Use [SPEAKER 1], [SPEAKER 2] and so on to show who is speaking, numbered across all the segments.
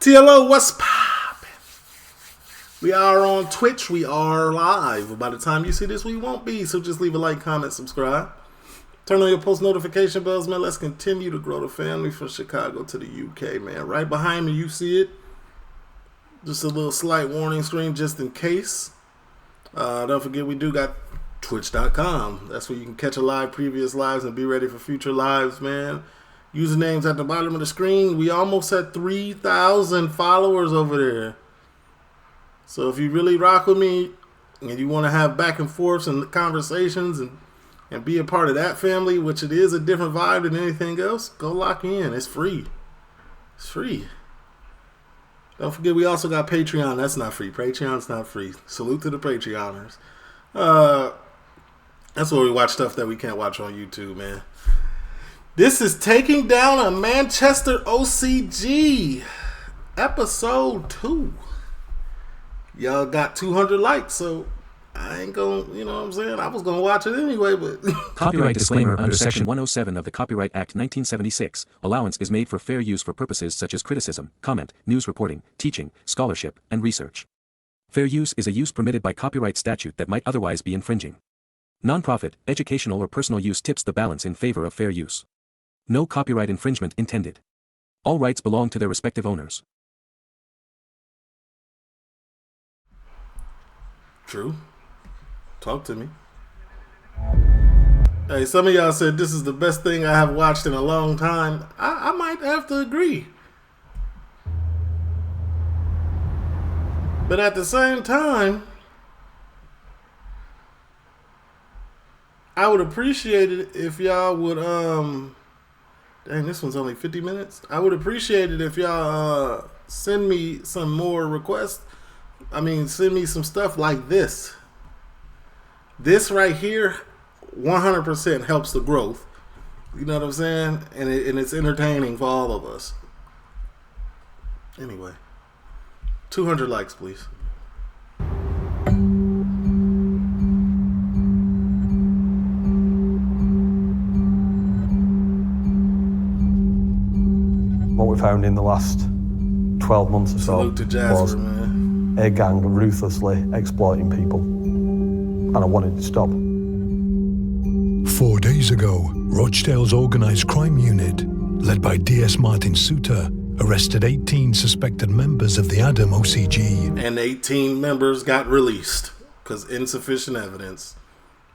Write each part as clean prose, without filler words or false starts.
[SPEAKER 1] TLO, what's poppin'? We are on Twitch. We are live. By the time you see this, we won't be. So just leave a like, comment, subscribe. Turn on your post notification bells, man. Let's continue to grow the family from Chicago to the UK, man. Right behind me, you see it. Just a little slight warning screen just in case. Don't forget, we do got Twitch.com. That's where you can catch a live, previous lives, and be ready for future lives, man. Usernames at the bottom of the screen. We almost had 3,000 followers over there. So if you really rock with me and you want to have back and forths and conversations and be a part of that family, which it is a different vibe than anything else, go lock in. It's free. It's free. Don't forget, we also got Patreon. That's not free. Patreon's not free. Salute to the Patreoners. That's where we watch stuff that we can't watch on YouTube, man. This is Taking Down a Manchester OCG, episode 2. Y'all got 200 likes, so I ain't gonna, you know what I'm saying? I was gonna watch it anyway, but...
[SPEAKER 2] Copyright disclaimer under Section 107 of the Copyright Act 1976. Allowance is made for fair use for purposes such as criticism, comment, news reporting, teaching, scholarship, and research. Fair use is a use permitted by copyright statute that might otherwise be infringing. Non-profit, educational or personal use tips the balance in favor of fair use. No copyright infringement intended. All rights belong to their respective owners.
[SPEAKER 1] True. Talk to me. Hey, some of y'all said this is the best thing I have watched in a long time. I might have to agree. But at the same time, I would appreciate it if y'all would, dang, this one's only 50 minutes. I would appreciate it if y'all send me some more requests. I mean, send me some stuff like this. This right here, 100% helps the growth. You know what I'm saying? And it's entertaining for all of us. Anyway, 200 likes, please.
[SPEAKER 3] What we found in the last 12 months or so
[SPEAKER 1] Salute to Jasper,
[SPEAKER 3] was
[SPEAKER 1] man.
[SPEAKER 3] a gang ruthlessly exploiting people, and I wanted to stop.
[SPEAKER 4] 4 days ago, Rochdale's organised crime unit, led by DS Martin Suter, arrested 18 suspected members of the Adam OCG.
[SPEAKER 1] And 18 members got released because insufficient evidence.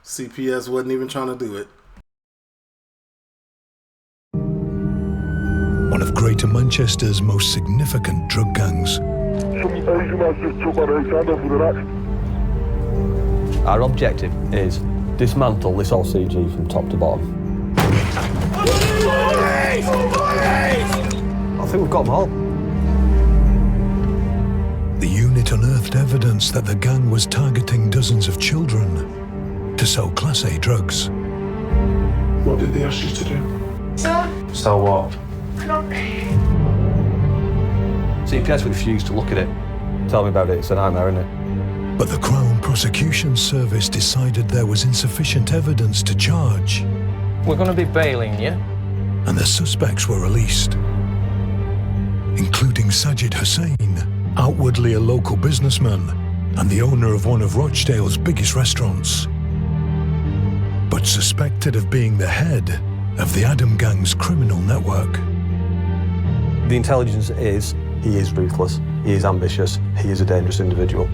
[SPEAKER 1] CPS wasn't even trying to do it.
[SPEAKER 4] One of Greater Manchester's most significant drug gangs.
[SPEAKER 3] Our objective is dismantle this OCG from top to bottom. I think we've got them all.
[SPEAKER 4] The unit unearthed evidence that the gang was targeting dozens of children to sell Class A drugs.
[SPEAKER 5] What did they ask you to do?
[SPEAKER 3] So what? CPS refused to look at it. Tell me about it, it's a nightmare, isn't it?
[SPEAKER 4] But the Crown Prosecution Service decided there was insufficient evidence to charge,
[SPEAKER 6] We're going to be bailing you.
[SPEAKER 4] and the suspects were released, including Sajid Hussain, outwardly a local businessman and the owner of one of Rochdale's biggest restaurants, but suspected of being the head of the Adam Gang's criminal network.
[SPEAKER 3] The intelligence is, he is ruthless, he is ambitious, he is a dangerous individual.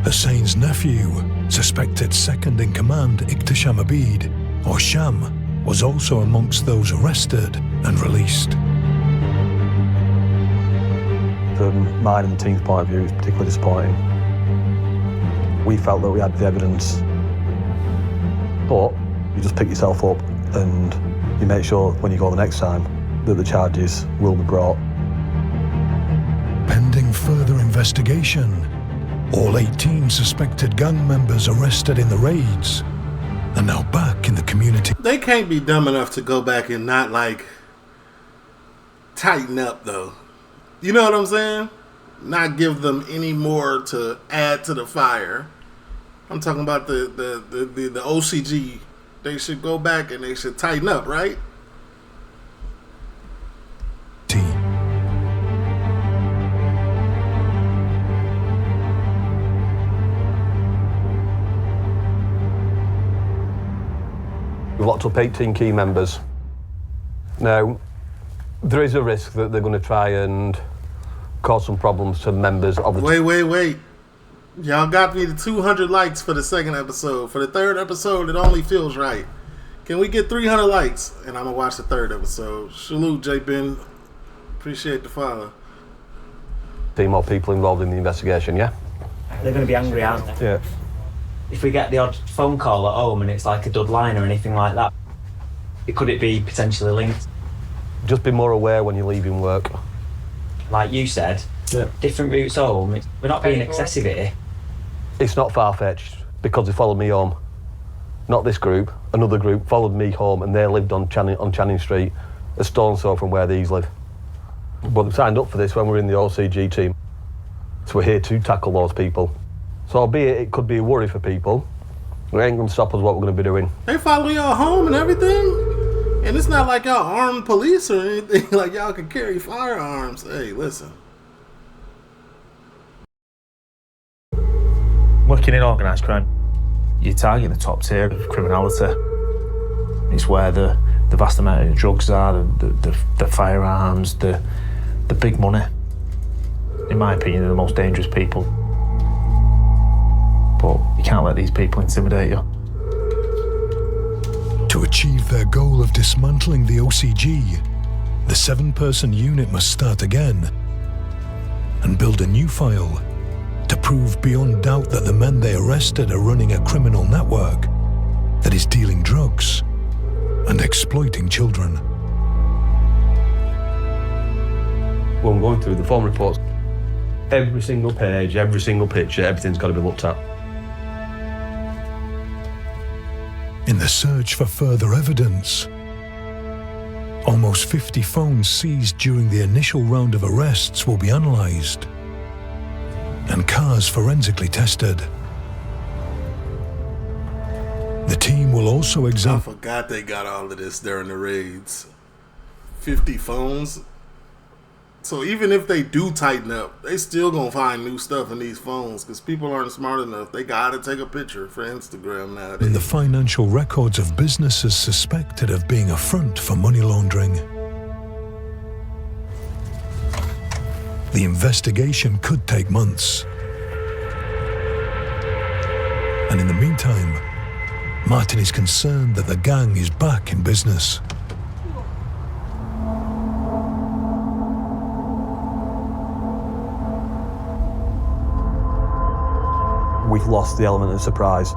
[SPEAKER 4] Hussain's nephew, suspected second in command Iktisham Abid, or Sham, was also amongst those arrested and released.
[SPEAKER 3] From mine and the team's point of view, it's particularly disappointing. We felt that we had the evidence, but you just pick yourself up and you make sure when you go the next time that the charges will be brought.
[SPEAKER 4] Pending further investigation, all 18 suspected gang members arrested in the raids are now back in the community.
[SPEAKER 1] They can't be dumb enough to go back and not, like, tighten up, though. You know what I'm saying? Not give them any more to add to the fire. I'm talking about the OCG. They should go back and they should tighten up, right?
[SPEAKER 3] locked up 18 key members. Now, there is a risk that they're going to try and cause some problems to members of the
[SPEAKER 1] Wait. Y'all got me to 200 likes for the second episode. For the third episode, it only feels right. Can we get 300 likes? And I'm going to watch the third episode. Salute, J. Ben. Appreciate the follow.
[SPEAKER 3] team or people involved in the investigation, yeah?
[SPEAKER 7] They're going to be angry, aren't they?
[SPEAKER 3] Yeah.
[SPEAKER 7] If we get the odd phone call at home and it's like a dud line or anything like that, could it be potentially linked?
[SPEAKER 3] Just be more aware when you're leaving work.
[SPEAKER 7] Like you said, different routes home. We're not being excessive here.
[SPEAKER 3] It's not far-fetched because they followed me home. Not this group, another group followed me home and they lived on Channing Street, a stone's throw from where these live. But they signed up for this when we were in the OCG team. So we're here to tackle those people. So albeit it could be a worry for people, it ain't going to stop us what we're going to be doing.
[SPEAKER 1] They follow y'all home and everything? And it's not like y'all armed police or anything. Like y'all can carry firearms. Hey, listen.
[SPEAKER 8] Working in organised crime, you target the top tier of criminality. It's where the vast amount of drugs are, the firearms, the big money. In my opinion, they're the most dangerous people. But you can't let these people intimidate you.
[SPEAKER 4] To achieve their goal of dismantling the OCG, the 7-person unit must start again and build a new file to prove beyond doubt that the men they arrested are running a criminal network that is dealing drugs and exploiting children.
[SPEAKER 3] When we're going through the phone reports, every single page, every single picture, everything's got to be looked at.
[SPEAKER 4] In the search for further evidence, almost 50 phones seized during the initial round of arrests will be analysed and cars forensically tested. The team will also
[SPEAKER 1] I
[SPEAKER 4] examine...
[SPEAKER 1] forgot they got all of this during the raids. 50 phones. So even if they do tighten up, they still gonna find new stuff in these phones because people aren't smart enough. They gotta take a picture for Instagram nowadays.
[SPEAKER 4] in the financial records of businesses suspected of being a front for money laundering. The investigation could take months. And in the meantime, Martin is concerned that the gang is back in business.
[SPEAKER 3] We've lost the element of surprise.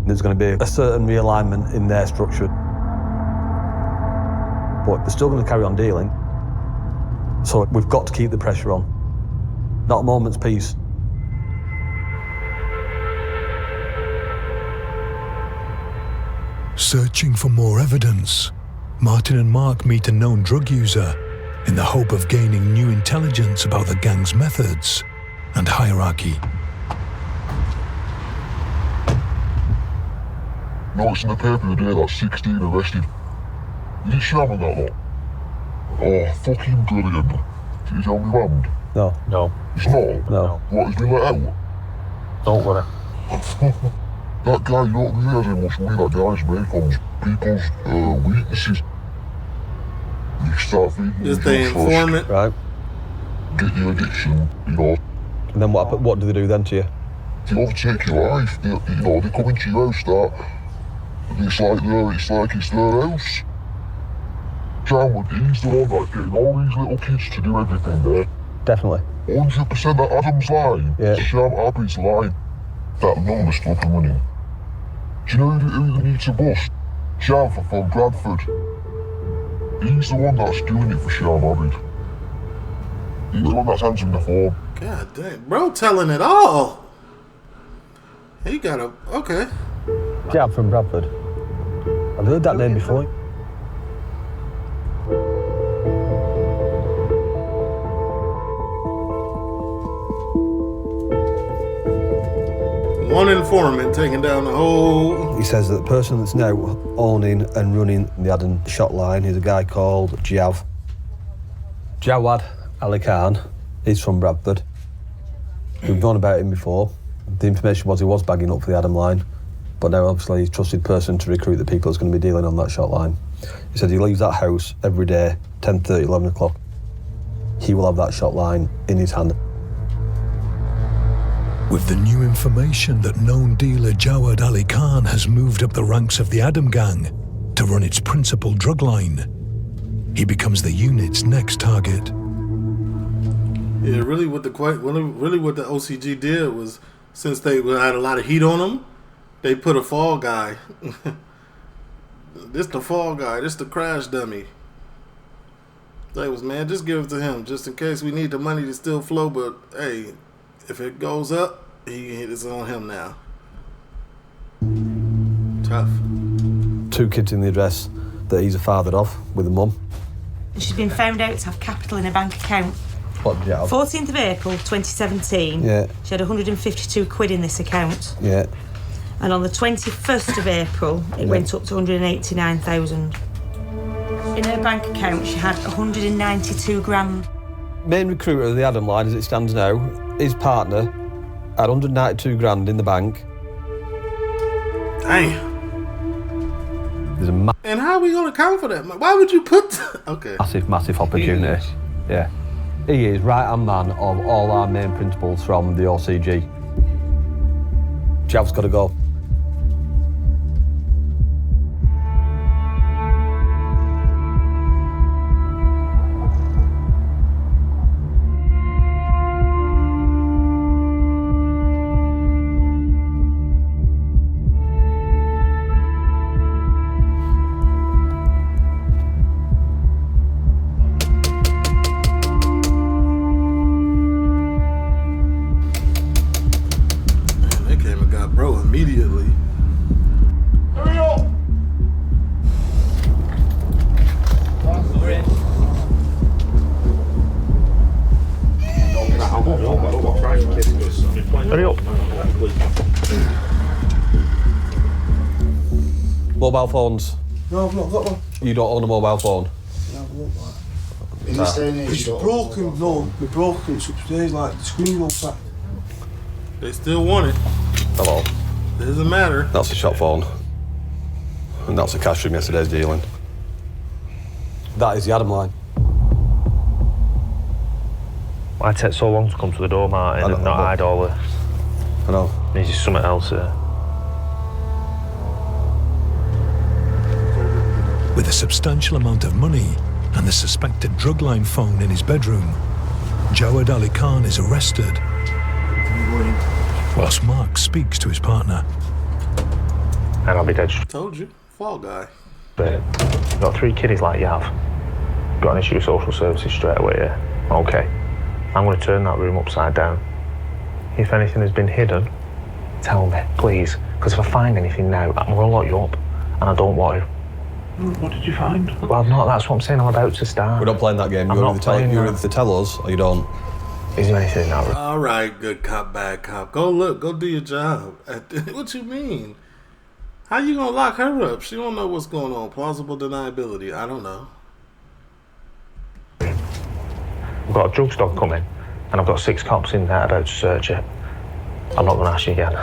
[SPEAKER 3] There's going to be a certain realignment in their structure. But they're still going to carry on dealing. So we've got to keep the pressure on. Not a moment's peace.
[SPEAKER 4] Searching for more evidence, Martin and Mark meet a known drug user in the hope of gaining new intelligence about the gang's methods and hierarchy.
[SPEAKER 5] Noticed in the paper today that 16 arrested. Is it shamming that lot? Oh, fucking brilliant. Did you tell me banned?
[SPEAKER 3] No.
[SPEAKER 8] No,
[SPEAKER 5] It's not?
[SPEAKER 3] No.
[SPEAKER 5] What, has been let out?
[SPEAKER 8] don't worry.
[SPEAKER 5] That guy, you don't realise how much money that guy's made from people's weaknesses. You start feeding
[SPEAKER 1] Just
[SPEAKER 5] them
[SPEAKER 1] the
[SPEAKER 5] drugs first,
[SPEAKER 1] informant.
[SPEAKER 3] Right?
[SPEAKER 5] get your addiction, you know.
[SPEAKER 3] And then what do they do then to you?
[SPEAKER 5] They overtake your life. They come into your house, and it's like it's their house. Cameron, he's the one that's getting all these little kids to do everything there.
[SPEAKER 3] Definitely.
[SPEAKER 5] 100% that Adam's line.
[SPEAKER 3] Yeah.
[SPEAKER 5] Sham Abby's line. That number still coming in. Do you know who they need to bust? Sham from Bradford. He's the one that's doing it for Sham Abbey. He's the one that's answering the phone.
[SPEAKER 1] God dang. Bro telling it all. He got a... Okay.
[SPEAKER 3] Jab from Bradford. I've heard that name before.
[SPEAKER 1] One informant taking down the whole...
[SPEAKER 3] He says that the person that's now owning and running the Adam shot line is a guy called Jawad Ali Khan. He's from Bradford. We've known about him before. The information was he was bagging up for the Adam line. but now obviously he's trusted person to recruit the people that's going to be dealing on that shot line. He said he leaves that house every day, 10:30, 11 o'clock. He will have that shot line in his hand.
[SPEAKER 4] With the new information that known dealer Jawad Ali Khan has moved up the ranks of the Adam Gang to run its principal drug line, he becomes the unit's next target.
[SPEAKER 1] Yeah, really what the OCG did was, since they had a lot of heat on them, they put a fall guy. This the fall guy. This the crash dummy. They was, man, just give it to him, just in case we need the money to still flow. But hey, if it goes up, it's on him now. Tough.
[SPEAKER 3] 2 kids in the address that he's a father of, with a mum.
[SPEAKER 9] She's been found out to have capital in her bank account.
[SPEAKER 3] What did you have?
[SPEAKER 9] 14th of April 2017.
[SPEAKER 3] Yeah.
[SPEAKER 9] She had 152 quid in this account.
[SPEAKER 3] Yeah.
[SPEAKER 9] And on the 21st of April, it went up to 189,000. In her bank account, she had 192 grand.
[SPEAKER 3] Main recruiter of the Adam line, as it stands now, his partner had 192 grand in the bank.
[SPEAKER 1] Damn.
[SPEAKER 3] There's a
[SPEAKER 1] And how are we going to account for that? Why would you put... Okay.
[SPEAKER 3] massive opportunity. Yeah. He is right-hand man of all our main principals from the OCG. Jav's got to go.
[SPEAKER 1] Immediately.
[SPEAKER 5] Hurry up!
[SPEAKER 8] Hurry up.
[SPEAKER 3] Mobile phones.
[SPEAKER 10] No, I've not got one.
[SPEAKER 3] You don't own a mobile phone?
[SPEAKER 10] No, I've got one. In this day and age, it's broken. No, it's broken. It's upstairs, like the screen won't back.
[SPEAKER 1] They still want it.
[SPEAKER 3] Hello.
[SPEAKER 1] Doesn't matter.
[SPEAKER 3] That's a shop phone. And that's a cash from yesterday's dealing. That is the Adam line.
[SPEAKER 8] Why take so long to come to the door, Martin, and not hide all the...
[SPEAKER 3] I know.
[SPEAKER 8] There's just something else here.
[SPEAKER 4] With a substantial amount of money and the suspected drug line phone in his bedroom, Jawad Ali Khan is arrested. Whilst Mark speaks to his partner.
[SPEAKER 8] And I'll be dead.
[SPEAKER 1] Told you. Fall guy.
[SPEAKER 8] But you've got 3 kiddies like you have. Got an issue with social services straight away, yeah? Okay. I'm going to turn that room upside down. If anything has been hidden, tell me, please. Because if I find anything now, I'm going to lock you up. And I don't want to.
[SPEAKER 10] What did you find?
[SPEAKER 8] Well, no, that's what I'm saying. I'm about to start.
[SPEAKER 3] We're not playing that game.
[SPEAKER 8] I'm not playing
[SPEAKER 3] you
[SPEAKER 8] that.
[SPEAKER 3] either tell us or you don't.
[SPEAKER 8] Is there anything in that room?
[SPEAKER 1] All right, good cop, bad cop. Go look. Go do your job. What you mean? How you gonna lock her up? She don't know what's going on. Plausible deniability. I don't know.
[SPEAKER 8] I've got a drug stock coming, and I've got 6 cops in there about to search it. I'm not going to ask you again.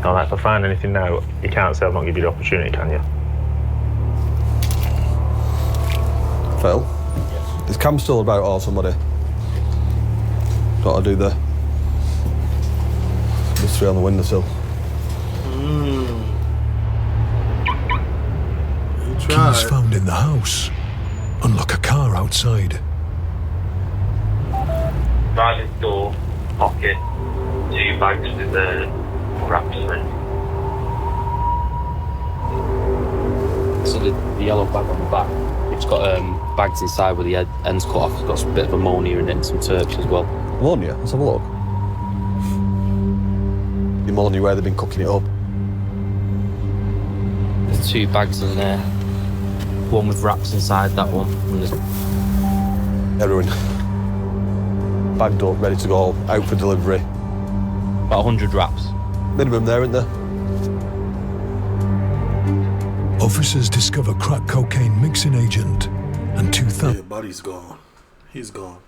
[SPEAKER 8] All right, if I find anything now, you can't say I've not given you the opportunity, can you?
[SPEAKER 3] Phil? Yes. Is Cam still about or somebody? Got to do the 3 on the windowsill.
[SPEAKER 4] Keys found in the house. Unlock a car outside.
[SPEAKER 11] Driving door, pocket, 2 bags with wraps in it.
[SPEAKER 12] So the yellow bag on the back, it's got bags inside with the ends cut off. It's got a bit of ammonia in it and some Turks as well.
[SPEAKER 3] Ammonia? Let's have a look. The ammonia where they've been cooking it up.
[SPEAKER 12] There's 2 bags in there. One with wraps inside, that one. And there's
[SPEAKER 3] heroin. Bagged up, ready to go, out for delivery.
[SPEAKER 12] About 100 wraps.
[SPEAKER 3] Minimum there, isn't there?
[SPEAKER 4] Officers discover crack cocaine mixing agent and 2,000.
[SPEAKER 1] Yeah, buddy's gone. He's gone.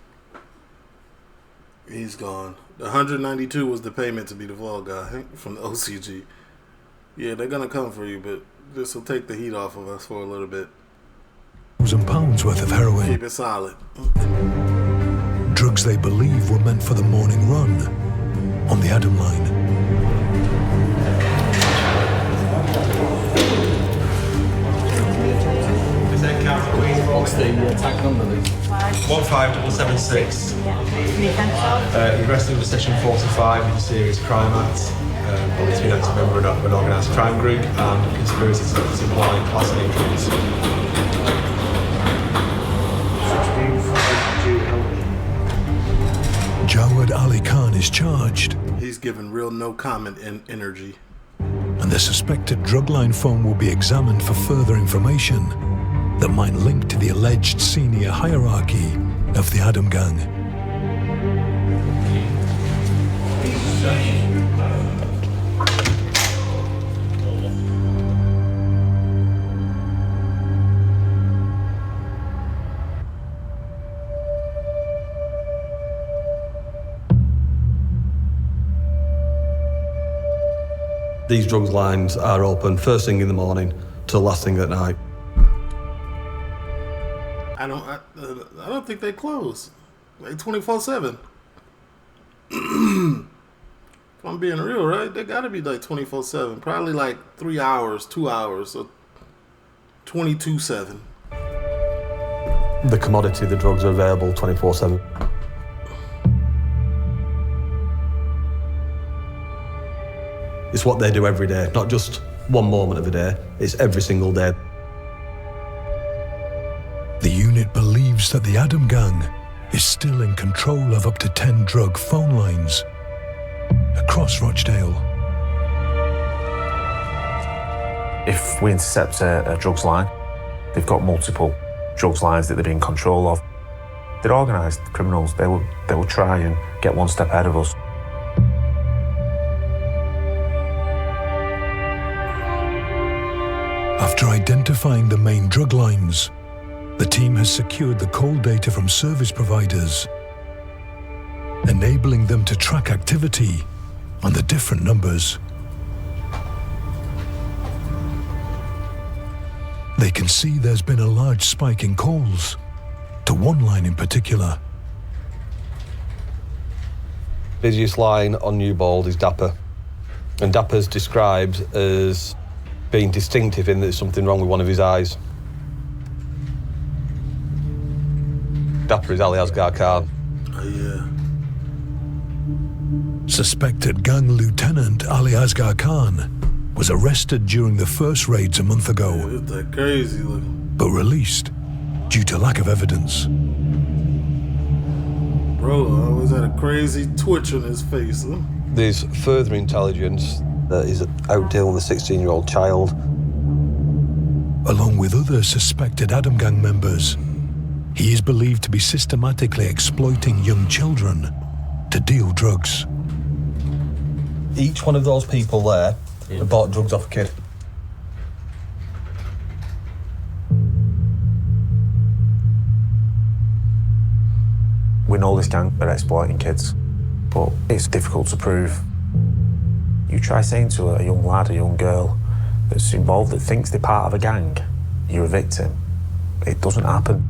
[SPEAKER 1] He's gone. The 192 was the payment to be the fall guy from the OCG. Yeah, they're gonna come for you, but this will take the heat off of us for a little bit.
[SPEAKER 4] £1,000 worth of heroin.
[SPEAKER 1] Keep it solid.
[SPEAKER 4] Drugs they believe were meant for the morning run on the Adam line.
[SPEAKER 13] What's the tag number, Lee? 15776. He's arrested under Section 45 of the Serious Crime Act. He's been active member of an organised crime group and conspiracy to supply class A drugs.
[SPEAKER 4] Jawad Ali Khan is charged.
[SPEAKER 1] He's given real no comment energy.
[SPEAKER 4] And the suspected drug line phone will be examined for further information that might link to the alleged senior hierarchy of the Adam Gang.
[SPEAKER 3] These drugs lines are open first thing in the morning till last thing at night.
[SPEAKER 1] I don't think they close. Like 24/7. If I'm being real, right? They gotta be like 24/7. Probably like 3 hours, 2 hours, so 22/7.
[SPEAKER 3] The commodity, the drugs are available 24/7. It's what they do every day, not just one moment of the day, it's every single day.
[SPEAKER 4] The unit believes that the Adam Gang is still in control of up to 10 drug phone lines across Rochdale.
[SPEAKER 8] If we intercept a drugs line, they've got multiple drugs lines that they're in control of. They're organised criminals. They will try and get one step ahead of us.
[SPEAKER 4] After identifying the main drug lines, the team has secured the call data from service providers, enabling them to track activity on the different numbers. They can see there's been a large spike in calls to one line in particular.
[SPEAKER 3] Busiest line on Newbold is Dapper, and Dapper's described as being distinctive in that there's something wrong with one of his eyes. Dapper is Ali Asghar Khan.
[SPEAKER 1] Oh, yeah.
[SPEAKER 4] Suspected gang lieutenant Ali Asghar Khan was arrested during the first raids a month ago,
[SPEAKER 1] It's that crazy looking.
[SPEAKER 4] but released due to lack of evidence.
[SPEAKER 1] Bro, I always had a crazy twitch on his face. Huh?
[SPEAKER 3] There's further intelligence that he's out dealing with a 16-year-old child.
[SPEAKER 4] Along with other suspected Adam Gang members, he is believed to be systematically exploiting young children to deal drugs.
[SPEAKER 3] Each one of those people there bought drugs off a kid.
[SPEAKER 8] We know this gang are exploiting kids, but it's difficult to prove. You try saying to a young lad, a young girl that's involved, that thinks they're part of a gang, you're a victim. It doesn't happen.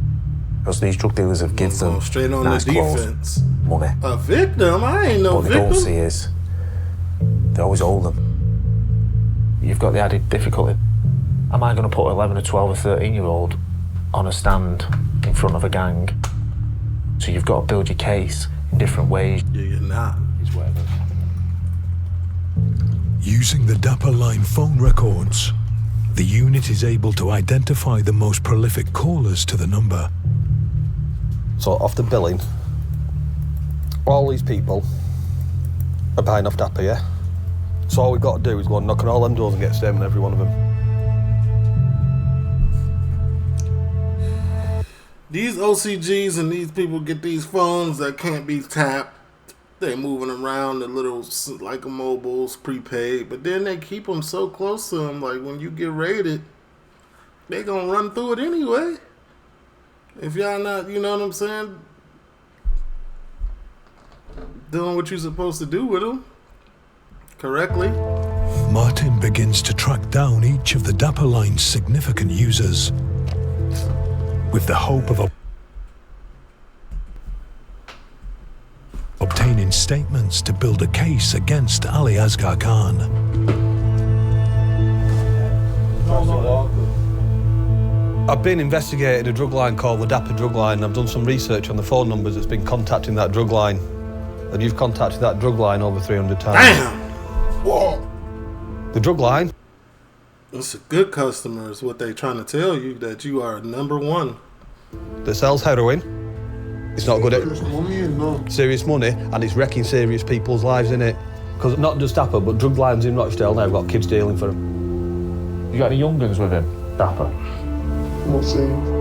[SPEAKER 8] Because these drug dealers have given them
[SPEAKER 1] straight on
[SPEAKER 8] nice
[SPEAKER 1] the
[SPEAKER 8] clothes,
[SPEAKER 1] defense.
[SPEAKER 8] money.
[SPEAKER 1] A victim? I ain't no
[SPEAKER 8] What they
[SPEAKER 1] victim.
[SPEAKER 8] don't see is they always owe them. You've got the added difficulty. Am I going to put 11 or 12 or 13-year-old on a stand in front of a gang? So you've got to build your case in different ways.
[SPEAKER 1] Yeah, you're not.
[SPEAKER 4] Using the Dapper line phone records, the unit is able to identify the most prolific callers to the number.
[SPEAKER 3] So off the billing, all these people are buying off Dapper, yeah? So all we've got to do is go and knock on all them doors and get a statement on every one of them.
[SPEAKER 1] These OCGs and these people get these phones that can't be tapped. They moving around the little, like a mobiles, prepaid, but then they keep them so close to them. Like when you get raided, they gonna run through it anyway. If y'all not, you know what I'm saying? doing what you're supposed to do with them correctly.
[SPEAKER 4] Martin begins to track down each of the Dapper Line's significant users with the hope of obtaining statements to build a case against Ali Asghar Khan.
[SPEAKER 3] I've been investigating a drug line called the Dapper Drug Line. I've done some research on the phone numbers that's been contacting that drug line. And you've contacted that drug line over 300 times.
[SPEAKER 1] Damn! What?
[SPEAKER 3] The drug line?
[SPEAKER 1] It's a good customer is what they trying to tell you, that you are number one.
[SPEAKER 3] That sells heroin. It's not good at serious money, and it's wrecking serious people's lives, innit? Because not just Dapper, but drug lines in Rochdale now have got kids dealing for them.
[SPEAKER 8] You got any young guns with him, Dapper?
[SPEAKER 5] Not saying.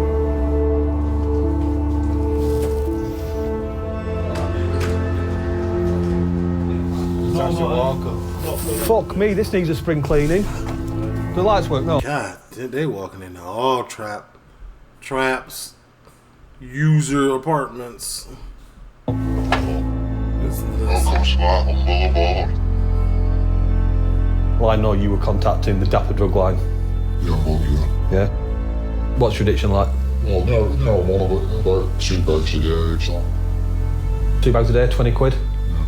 [SPEAKER 3] Fuck me, this needs a spring cleaning. The lights work, no?
[SPEAKER 1] God, they walking into all traps, user apartments.
[SPEAKER 3] Well, I know you were contacting the Dapper Drug Line.
[SPEAKER 5] Yeah, well, yeah.
[SPEAKER 3] Yeah? What's your addiction like?
[SPEAKER 5] Well, no, one of it, about 2 bags a day, so.
[SPEAKER 3] 2 bags a day, 20 quid,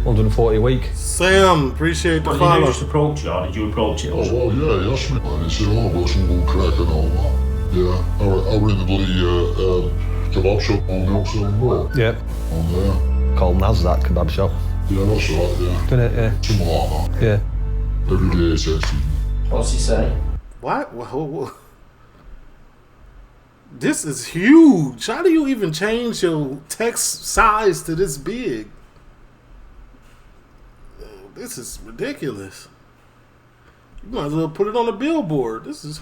[SPEAKER 3] 140 a week.
[SPEAKER 1] Sam, appreciate the
[SPEAKER 14] Did
[SPEAKER 1] follow.
[SPEAKER 14] you just approach it, or did you approach it?
[SPEAKER 5] Oh, well, yeah, he asked me, man. He said, oh, I've got some good crack and all that. Yeah, I ran the bloody kebab shop on the Oxford Road.
[SPEAKER 3] Yeah.
[SPEAKER 5] On there.
[SPEAKER 3] Called Nasdaq Kebab Shop.
[SPEAKER 5] Yeah, that's right, yeah.
[SPEAKER 3] Didn't it, yeah?
[SPEAKER 5] Something like that.
[SPEAKER 3] Yeah.
[SPEAKER 5] Every day it's actually.
[SPEAKER 14] What's he say?
[SPEAKER 1] What? This is huge. How do you even change your text size to this big? This is ridiculous. You might as well put it on a billboard. This is.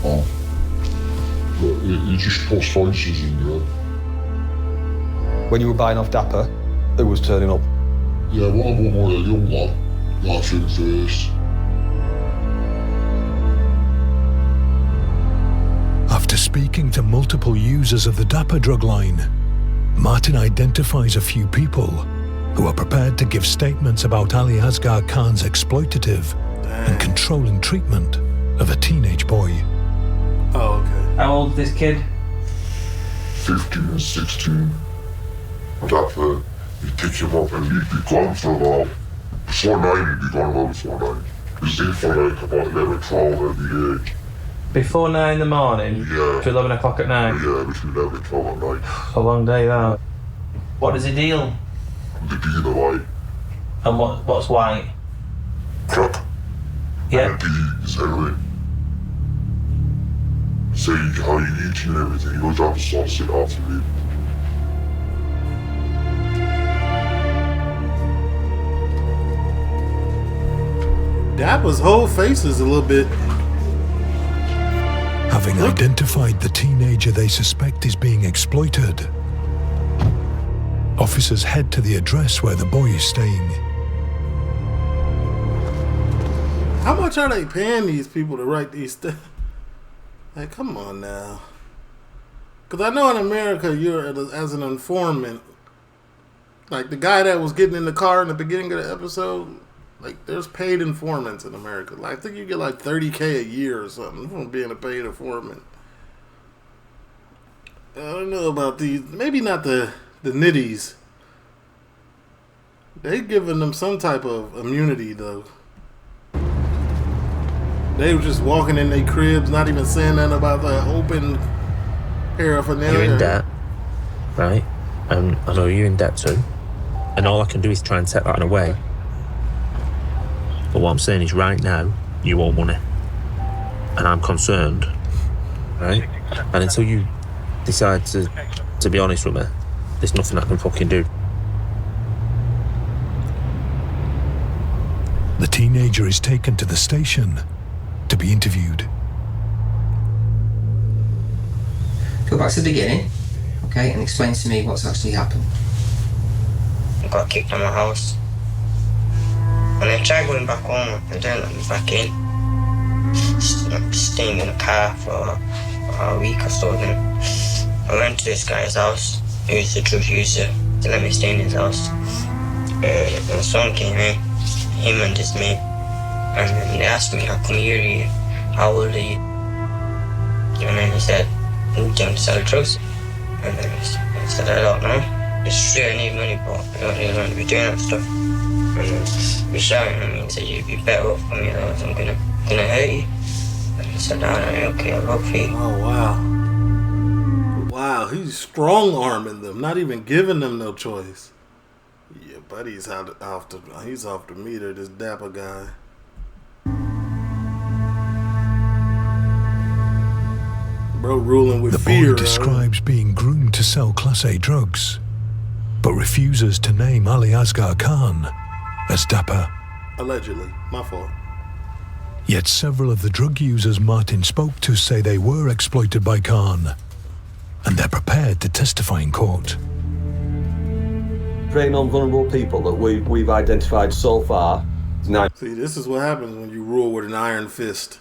[SPEAKER 5] Oh. But you just post faces in there.
[SPEAKER 3] When you were buying off Dapper, who was turning up?
[SPEAKER 5] Yeah, one of them was a young lad. Laughing face.
[SPEAKER 4] After speaking to multiple users of the Dapper Drug Line, Martin identifies a few people who are prepared to give statements about Ali Asghar Khan's exploitative and controlling treatment of a teenage boy.
[SPEAKER 1] Oh, okay.
[SPEAKER 7] How old is this kid?
[SPEAKER 5] 15 and 16. Dapper, he'd pick him up and he'd be gone for about. Before 9, he'd be gone about before 9. He's in for like about 11, 12 every day.
[SPEAKER 7] Before 9 in the morning?
[SPEAKER 5] Yeah.
[SPEAKER 7] To 11 o'clock at night?
[SPEAKER 5] Yeah, between 11 and 12 at night.
[SPEAKER 7] A long day, that. What does he deal?
[SPEAKER 5] The dealer white.
[SPEAKER 7] And what's white?
[SPEAKER 5] Crack.
[SPEAKER 7] Yeah.
[SPEAKER 5] And D is heroin. Say how you eat and everything, he goes down to Sunset after me.
[SPEAKER 1] Dapper's whole face is a little bit.
[SPEAKER 4] Having identified the teenager they suspect is being exploited, officers head to the address where the boy is staying.
[SPEAKER 1] How much are they paying these people to write these things? Like, come on now. Because I know in America, you're as an informant. Like the guy that was getting in the car in the beginning of the episode. Like, there's paid informants in America. Like, I think you get like $30K a year or something from being a paid informant. I don't know about these. Maybe not the nitties. They giving them some type of immunity though. They were just walking in their cribs, not even saying nothing about the open paraphernalia.
[SPEAKER 15] You're in debt, right? And I know you're in debt too. And all I can do is try and take that away. But what I'm saying is right now, you owe money. And I'm concerned, right? And until you decide to be honest with me, there's nothing I can fucking do.
[SPEAKER 4] The teenager is taken to the station to be interviewed.
[SPEAKER 16] Go back to the beginning, okay, and explain to me what's actually happened.
[SPEAKER 17] I got kicked out of my house. And I tried going back home and they didn't let me back in. I'm staying in a car for a week or so then. I went to this guy's house, who's a drug user. They let me stay in his house. my son came in, him and his mate, and then they asked me, how come you're here? How old are you? And then he said, we came to sell drugs. And then I said, I don't know. It's true, I need money, but I don't really want to be doing that stuff. And then he shouting at me and said, you'd be better off for me, otherwise I'm gonna hurt you. And he said, okay, I'll look for you.
[SPEAKER 1] Oh, wow. Wow, he's strong-arming them, not even giving them no choice. Yeah, buddy's he's off the meter, this dapper guy. Bro ruling with fear.
[SPEAKER 4] The boy describes being groomed to sell Class A drugs, but refuses to name Ali Asghar Khan as Dapper.
[SPEAKER 1] Allegedly. My fault.
[SPEAKER 4] Yet several of the drug users Martin spoke to say they were exploited by Khan, and they're prepared to testify in court.
[SPEAKER 3] Preying on vulnerable people that we've identified so far.
[SPEAKER 1] See, this is what happens when you rule with an iron fist.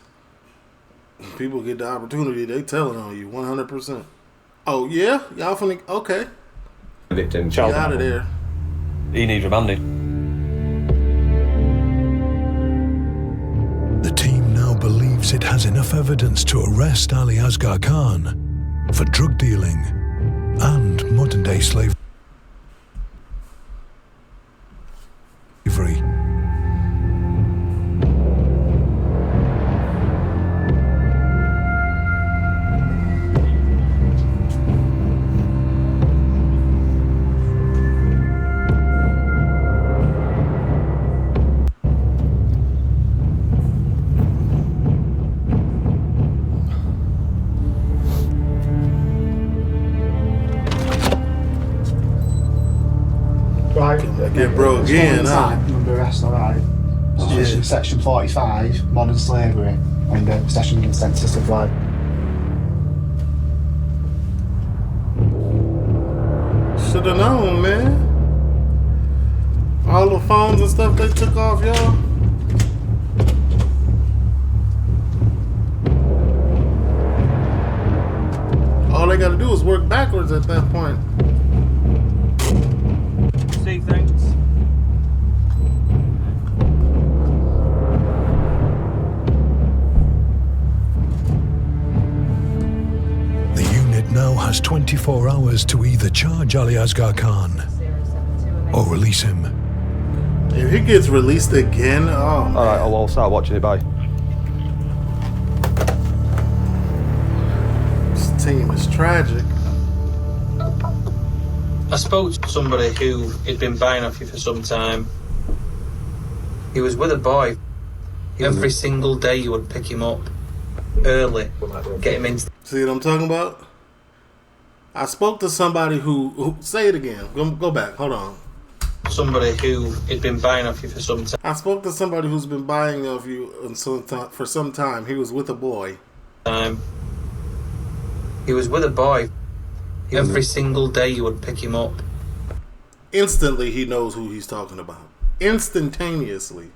[SPEAKER 1] When people get the opportunity, they tell it on you 100%. Oh, yeah? Y'all finna... Okay.
[SPEAKER 3] Victim.
[SPEAKER 1] Get out of there.
[SPEAKER 3] He needs remanded.
[SPEAKER 4] The team now believes it has enough evidence to arrest Ali Asghar Khan for drug dealing and modern-day slavery.
[SPEAKER 10] Right.
[SPEAKER 1] Get bro again, huh?
[SPEAKER 10] Number arrest, alright.
[SPEAKER 1] Yeah.
[SPEAKER 10] Section 45, modern slavery, and possession of consent to supply.
[SPEAKER 1] Shoulda known, man. All the phones and stuff they took off, y'all. All they gotta do is work backwards at that point.
[SPEAKER 7] See, thanks.
[SPEAKER 4] The unit now has 24 hours to either charge Ali Asghar Khan or release him.
[SPEAKER 1] If he gets released again, oh man.
[SPEAKER 3] Alright, I'll start watching it, bye.
[SPEAKER 1] This team is tragic.
[SPEAKER 6] I spoke to somebody who had been buying off you for some time. He was with a boy. Every single day you would pick him up early, get him into...
[SPEAKER 1] See what I'm talking about? I spoke to somebody who say it again. Go back. Hold on.
[SPEAKER 6] Somebody who had been buying off you for some time.
[SPEAKER 1] I spoke to somebody who's been buying off you for some time. He was with a boy.
[SPEAKER 6] He was with a boy. Every single day you would pick him up.
[SPEAKER 1] Instantly he knows who he's talking about. Instantaneously.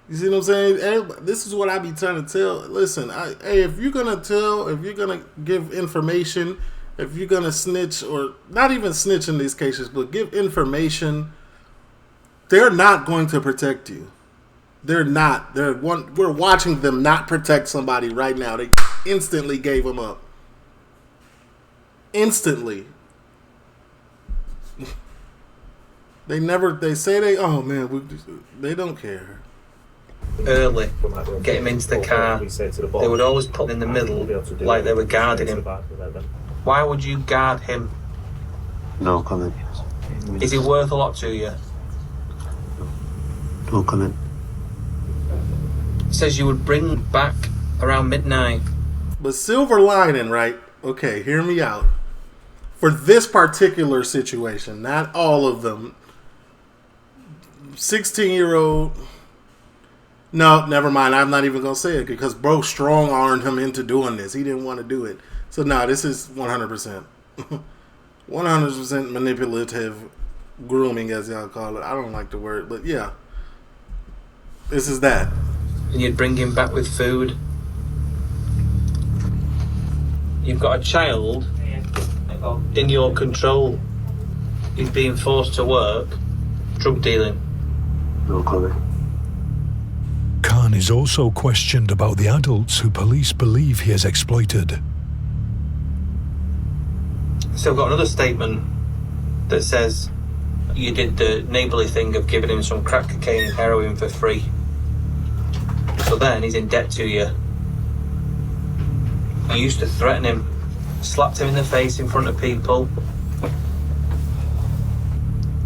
[SPEAKER 1] You see what I'm saying? This is what I be trying to tell. Listen, hey, if you're going to give information, if you're going to snitch, or not even snitch in these cases, but give information, they're not going to protect you. They're not. We're watching them not protect somebody right now. They instantly gave him up. Instantly. They say they don't care.
[SPEAKER 6] Early, get him into the car. They would always put him in the middle, like they were guarding him. Why would you guard him?
[SPEAKER 18] No comment.
[SPEAKER 6] Is he worth a lot to you?
[SPEAKER 18] No comment.
[SPEAKER 6] It says you would bring back around midnight.
[SPEAKER 1] But silver lining, right? Okay, hear me out. For this particular situation, not all of them. 16-year-old. No, never mind. I'm not even going to say it because bro strong-armed him into doing this. He didn't want to do it. So, no, this is 100%. 100% manipulative grooming, as y'all call it. I don't like the word, but yeah. This is that.
[SPEAKER 6] And you'd bring him back with food. You've got a child in your control. He's being forced to work. drug dealing?
[SPEAKER 18] No comment.
[SPEAKER 4] Khan is also questioned about the adults who police believe he has exploited.
[SPEAKER 6] So I've got another statement that says you did the neighbourly thing of giving him some crack cocaine and heroin for free. So then he's in debt to you. You used to threaten him, slapped him in the face in front of people.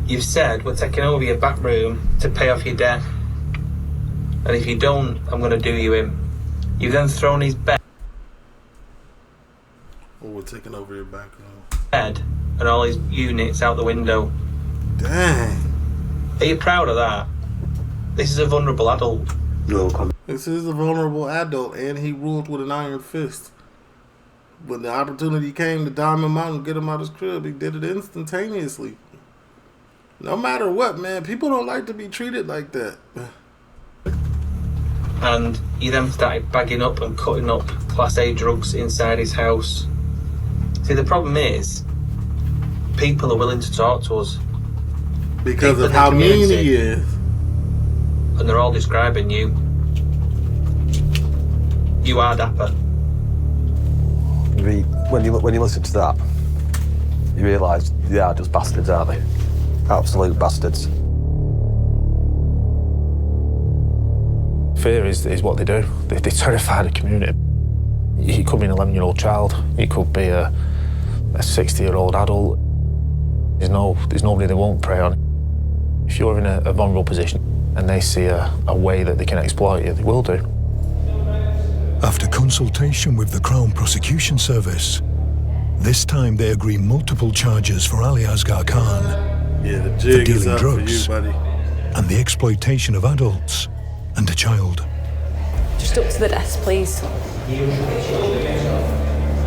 [SPEAKER 6] You've said, we're taking over your back room to pay off your debt. And if you don't, I'm going to do you in. You've then thrown his bed
[SPEAKER 1] we're taking over your back room.
[SPEAKER 6] And all his units out the window.
[SPEAKER 1] Dang.
[SPEAKER 6] Are you proud of that? This is a vulnerable adult.
[SPEAKER 18] No comment.
[SPEAKER 1] This is a vulnerable adult, and he ruled with an iron fist. When the opportunity came to dime him out and get him out of his crib, he did it instantaneously. No matter what, man, people don't like to be treated like that.
[SPEAKER 6] And he then started bagging up and cutting up Class A drugs inside his house. See, the problem is, people are willing to talk to us.
[SPEAKER 1] Because
[SPEAKER 6] People
[SPEAKER 1] of
[SPEAKER 6] in the
[SPEAKER 1] how mean
[SPEAKER 6] community,
[SPEAKER 1] he is.
[SPEAKER 6] And they're all describing you. You are dapper.
[SPEAKER 3] When you listen to that, you realise they are just bastards, aren't they? Absolute bastards.
[SPEAKER 8] Fear is what they do. They terrify the community. You could be an 11-year-old child. You could be a 60-year-old adult. There's nobody they won't prey on. If you're in a vulnerable position and they see a way that they can exploit you, they will do.
[SPEAKER 4] After consultation with the Crown Prosecution Service, this time they agree multiple charges for Ali Asghar Khan
[SPEAKER 1] Yeah, the
[SPEAKER 4] for
[SPEAKER 1] jig is
[SPEAKER 4] dealing
[SPEAKER 1] up
[SPEAKER 4] drugs
[SPEAKER 1] for you, buddy.
[SPEAKER 4] and the exploitation of adults and a child.
[SPEAKER 19] Just up to the desk, please.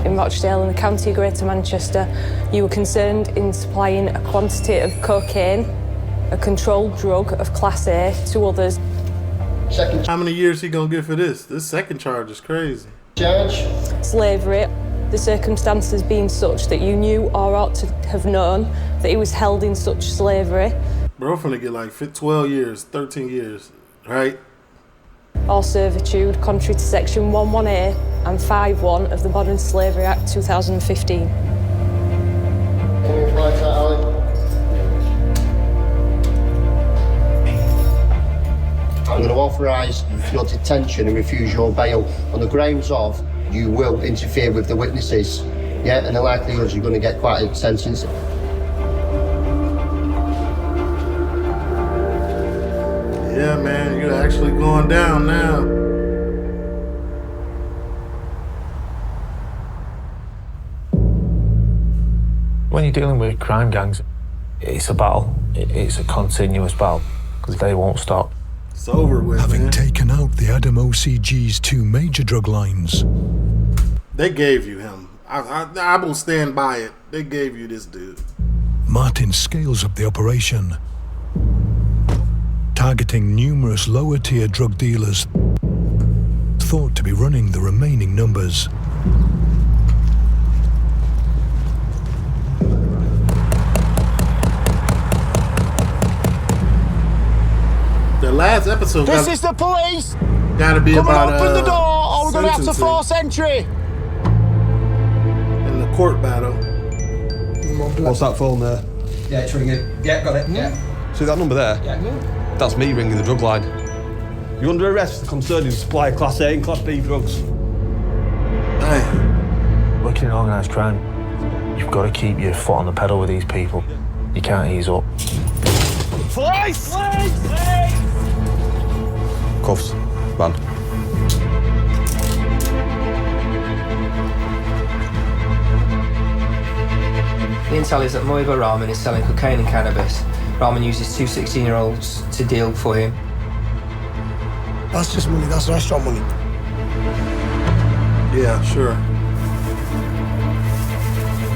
[SPEAKER 19] In Rochdale in the County of Greater Manchester, you were concerned in supplying a quantity of cocaine, a controlled drug of Class A, to others.
[SPEAKER 1] How many years he gonna get for this? This second charge is crazy.
[SPEAKER 19] Charge. Slavery. The circumstances being such that you knew or ought to have known that he was held in such slavery.
[SPEAKER 1] Bro, finna get like 12 years, 13 years, right?
[SPEAKER 19] Or servitude, contrary to Section 11A and 5.1 of the Modern Slavery Act 2015.
[SPEAKER 20] I'm going to authorise your detention and refuse your bail on the grounds of you will interfere with the witnesses. Yeah, and the likelihood is you're going to get quite a sentence.
[SPEAKER 1] Yeah, man, you're actually going down now.
[SPEAKER 8] When you're dealing with crime gangs, it's a battle. It's a continuous battle because they won't stop.
[SPEAKER 1] It's over with,
[SPEAKER 4] Having taken out the Adam OCG's two major drug lines,
[SPEAKER 1] they gave you him. I will stand by it. They gave you this dude.
[SPEAKER 4] Martin scales up the operation, targeting numerous lower-tier drug dealers thought to be running the remaining numbers.
[SPEAKER 1] The last episode.
[SPEAKER 10] This is the police.
[SPEAKER 1] Gotta be
[SPEAKER 10] Come
[SPEAKER 1] about
[SPEAKER 10] and open the door, or we're gonna have to
[SPEAKER 1] sentencing.
[SPEAKER 10] force entry.
[SPEAKER 1] In the court battle.
[SPEAKER 3] What's that phone there?
[SPEAKER 16] Yeah, it's ringing. Yeah, got it. Yeah.
[SPEAKER 3] See that number there?
[SPEAKER 16] Yeah.
[SPEAKER 3] That's me ringing the drug line. You're under arrest for concerning the supply of Class A and Class B drugs.
[SPEAKER 8] Working in organised crime, you've got to keep your foot on the pedal with these people. You can't ease up.
[SPEAKER 10] Police!
[SPEAKER 3] Cuffs, man.
[SPEAKER 16] The intel is that Moiba Rahman is selling cocaine and cannabis. Rahman uses two 16-year-olds to deal for him.
[SPEAKER 10] That's just money, that's restaurant money.
[SPEAKER 1] Yeah, sure.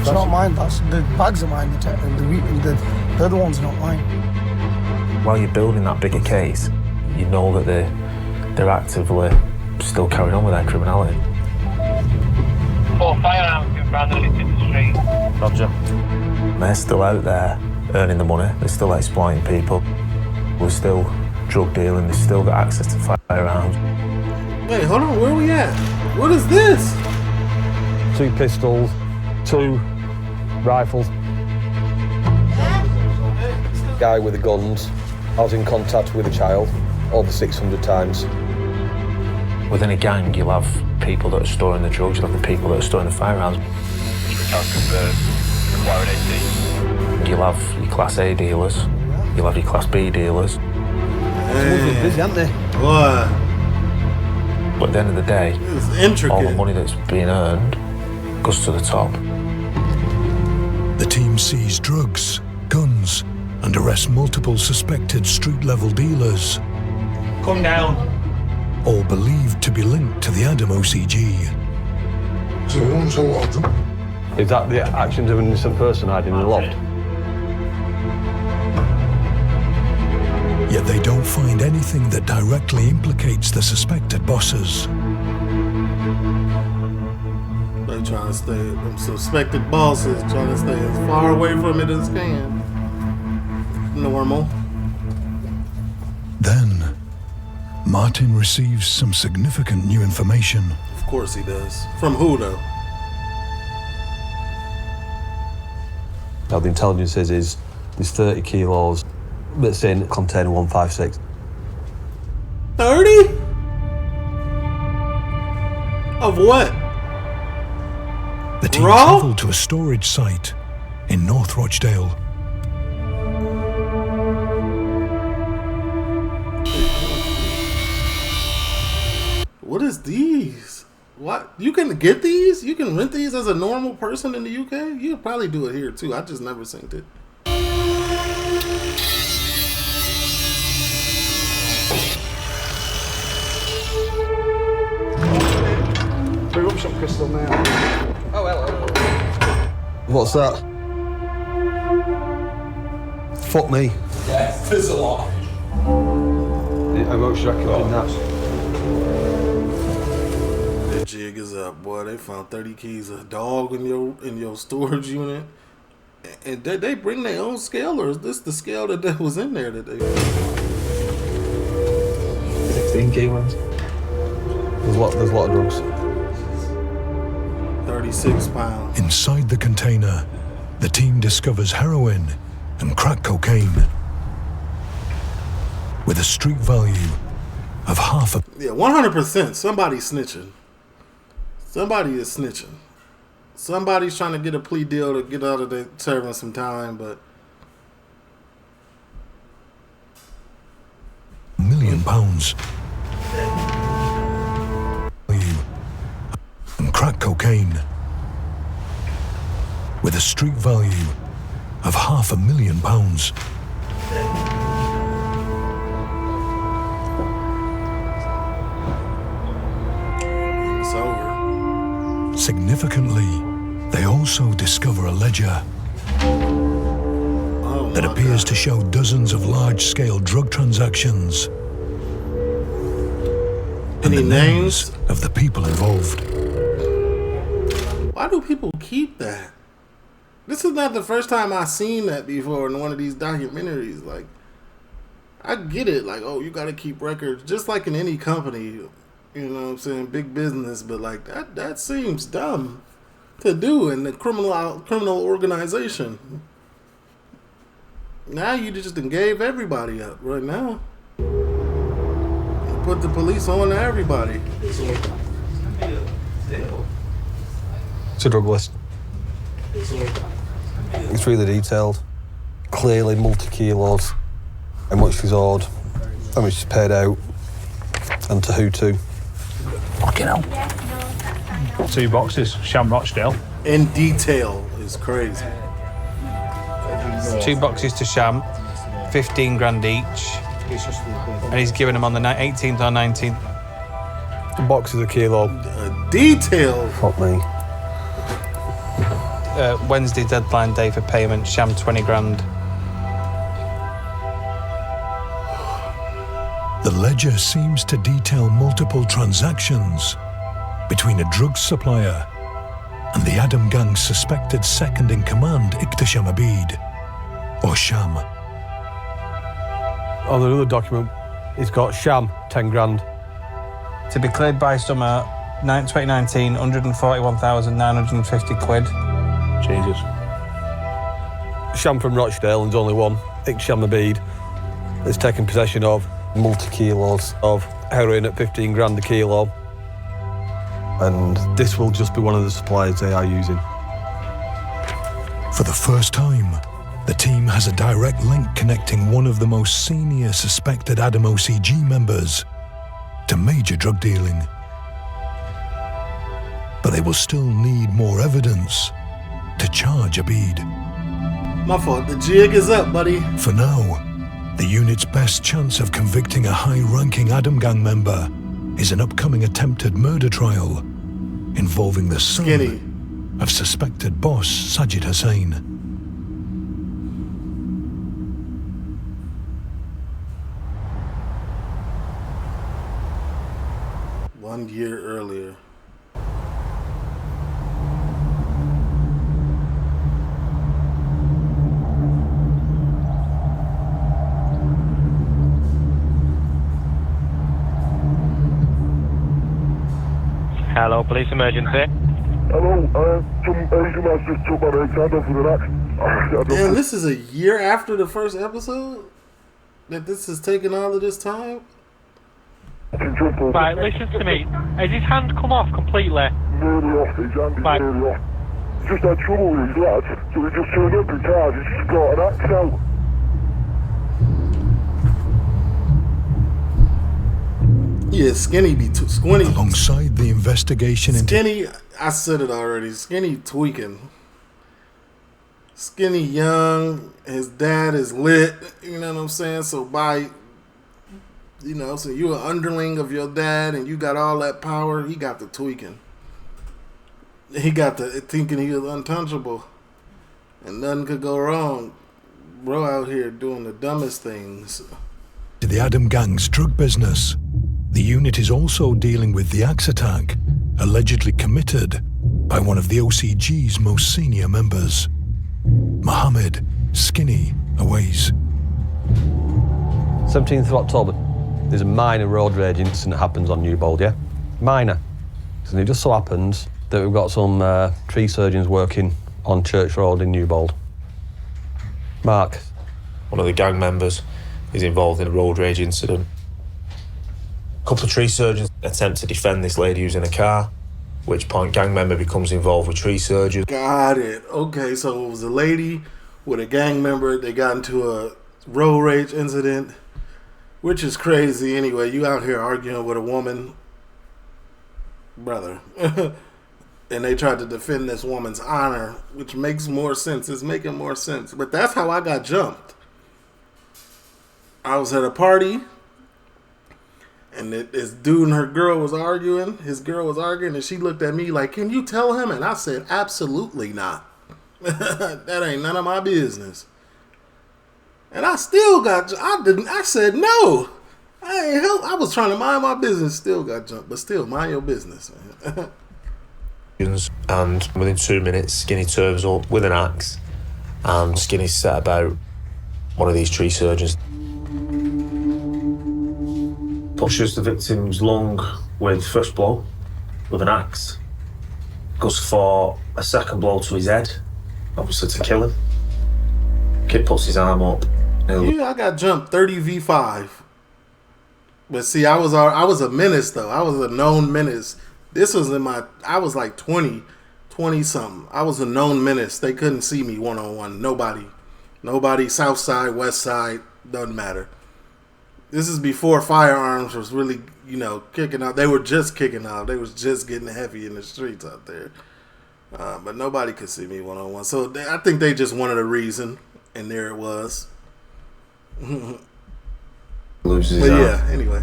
[SPEAKER 10] It's not mine, that's the bags are mine, the other one's not mine.
[SPEAKER 8] While you're building that bigger case, you know that they're actively still carrying on with their criminality.
[SPEAKER 11] 4 firearms being found in the street.
[SPEAKER 8] Roger. They're still out there earning the money, they're still exploiting people. We're still drug dealing, they still got access to firearms.
[SPEAKER 1] Wait, hold on, where are we at? What is this?
[SPEAKER 3] 2 pistols, 2 rifles. Guy with the guns. I was in contact with a child over 600 times.
[SPEAKER 8] Within a gang, you'll have people that are storing the drugs, you'll have the people that are storing the firearms. You'll have your Class A dealers, you'll have your Class B dealers.
[SPEAKER 3] Hey. Busy, aren't they?
[SPEAKER 1] What?
[SPEAKER 8] But at the end of the day,
[SPEAKER 1] it's intricate.
[SPEAKER 8] All the money that's being earned goes to the top.
[SPEAKER 4] The team sees drugs, guns, and arrests multiple suspected street-level dealers.
[SPEAKER 14] Come down.
[SPEAKER 4] All believed to be linked to the Adam OCG.
[SPEAKER 3] Is that the actions of an innocent person hiding in the loft?
[SPEAKER 4] Yet they don't find anything that directly implicates the suspected bosses.
[SPEAKER 1] They trying to stay, them suspected bosses trying to stay as far away from it as can. Normal.
[SPEAKER 4] Then, Martin receives some significant new information.
[SPEAKER 1] Of course he does. From who though?
[SPEAKER 3] Now the intelligence is there's 30 kilos that's in container 156.
[SPEAKER 1] 30? Of what?
[SPEAKER 4] The team
[SPEAKER 1] Raw?
[SPEAKER 4] traveled to a storage site in North Rochdale.
[SPEAKER 1] What is these? What? You can get these? You can rent these as a normal person in the UK? You could probably do it here too. I just never seen it.
[SPEAKER 10] Bring up some crystal now.
[SPEAKER 16] Oh, hello.
[SPEAKER 3] What's that? Fuck me.
[SPEAKER 16] Yeah, there's a lot.
[SPEAKER 3] How much do you reckon in that?
[SPEAKER 1] The jig is up, boy. They found 30 keys of dog in your storage unit. And they bring their own scale, or is this the scale that was in there that they
[SPEAKER 3] 16 key ones. There's a lot of drugs.
[SPEAKER 1] 36 pounds.
[SPEAKER 4] Inside the container, the team discovers heroin and crack cocaine with a street value of $500,000.
[SPEAKER 1] Yeah, 100%. Somebody's snitching. Somebody is snitching. Somebody's trying to get a plea deal to get out of the serving some time, but
[SPEAKER 4] £1 million. And crack cocaine with a street value of £500,000.
[SPEAKER 1] it's over.
[SPEAKER 4] Significantly, they also discover a ledger that appears to show dozens of large-scale drug transactions and the names of the people involved.
[SPEAKER 1] Why do people keep that? This is not the first time I've seen that before in one of these documentaries. Like, I get it. Like, oh, you got to keep records, just like in any company. You know what I'm saying? Big business, but like that seems dumb to do in the criminal organization. Now you just gave everybody up right now. You put the police on to everybody.
[SPEAKER 3] It's a drug list. It's really detailed. Clearly multi-kilos. How much is owed, how much is paid out, and to who to.
[SPEAKER 14] Fucking hell. 2 boxes, Sham Rochdale.
[SPEAKER 1] In detail is crazy.
[SPEAKER 6] 2 boxes to Sham, 15 grand each. And he's giving them on the 18th or 19th.
[SPEAKER 3] The box is a kilo.
[SPEAKER 1] Detail.
[SPEAKER 3] Fuck me.
[SPEAKER 6] Wednesday deadline day for payment, Sham 20 grand.
[SPEAKER 4] The ledger seems to detail multiple transactions between a drugs supplier and the Adam Gang's suspected second-in-command, Iqtisham Abid, or Sham.
[SPEAKER 3] On another document, it's got sham, 10 grand.
[SPEAKER 21] To be cleared by summer 2019, 141,950 quid.
[SPEAKER 8] Jesus.
[SPEAKER 3] Sham from Rochdale, and there's only one, Iksham Abid, that's taken possession of multi-kilos of heroin at 15 grand a kilo. And this will just be one of the suppliers they are using.
[SPEAKER 4] For the first time, the team has a direct link connecting one of the most senior suspected Adam OCG members to major drug dealing. But they will still need more evidence to charge Abid.
[SPEAKER 1] My fault, the jig is up, buddy.
[SPEAKER 4] For now, the unit's best chance of convicting a high-ranking Adam gang member is an upcoming attempted murder trial involving the son of suspected boss Sajid Hussain.
[SPEAKER 1] One year earlier.
[SPEAKER 11] Hello, police emergency.
[SPEAKER 5] Hello, some Asian man just took my right hand off with an axe.
[SPEAKER 1] Damn, this is a year after the first episode? That this has taken all of this time?
[SPEAKER 11] Right, listen to me. Has his hand come off completely?
[SPEAKER 5] Nearly off, his hand is nearly off. Just had trouble with his lads, so he just turned up in cars, he's just got an axe out.
[SPEAKER 1] Yeah, Skinny be Squinty.
[SPEAKER 4] Alongside the investigation into
[SPEAKER 1] Skinny, I said it already. Skinny tweaking. Skinny young. His dad is lit. You know what I'm saying? So so you an underling of your dad and you got all that power. He got the tweaking. He got the thinking he was untouchable. And nothing could go wrong. Bro out here doing the dumbest things.
[SPEAKER 4] to the Adam gang's drug business. The unit is also dealing with the axe attack, allegedly committed by one of the OCG's most senior members, Mohammed Skinny Awais.
[SPEAKER 3] 17th of October, there's a minor road rage incident that happens on Newbold, yeah? Minor. And it just so happens that we've got some tree surgeons working on Church Road in Newbold. Mark.
[SPEAKER 15] One of the gang members is involved in a road rage incident. A couple of tree surgeons attempt to defend this lady who's in a car, at which point gang member becomes involved with tree surgeons.
[SPEAKER 1] Got it. Okay, so it was a lady with a gang member. They got into a road rage incident, which is crazy anyway. You out here arguing with a woman, brother. And they tried to defend this woman's honor, which makes more sense. It's making more sense. But that's how I got jumped. I was at a party, and this dude and her girl was arguing. His girl was arguing, and she looked at me like, "Can you tell him?" And I said, "Absolutely not. That ain't none of my business." And I still got. I said no. I ain't help. I was trying to mind my business. Still got jumped, but still mind your business, man.
[SPEAKER 15] And within 2 minutes, Skinny turns up with an axe, and Skinny set about one of these tree surgeons. Pushes the victim's lung with first blow with an axe. Goes for a second blow to his head, obviously to kill him. Kid puts his arm up.
[SPEAKER 1] Yeah, I got jumped 30 v5. But see, I was a menace though. I was a known menace. This was I was like 20 something. I was a known menace. They couldn't see me one-on-one. Nobody, south side, west side, doesn't matter. This is before firearms was really, kicking out. They were just kicking out. They was just getting heavy in the streets out there. But nobody could see me one-on-one. So I think they just wanted a reason, and there it was.
[SPEAKER 15] Loses his arm.
[SPEAKER 1] Yeah, anyway.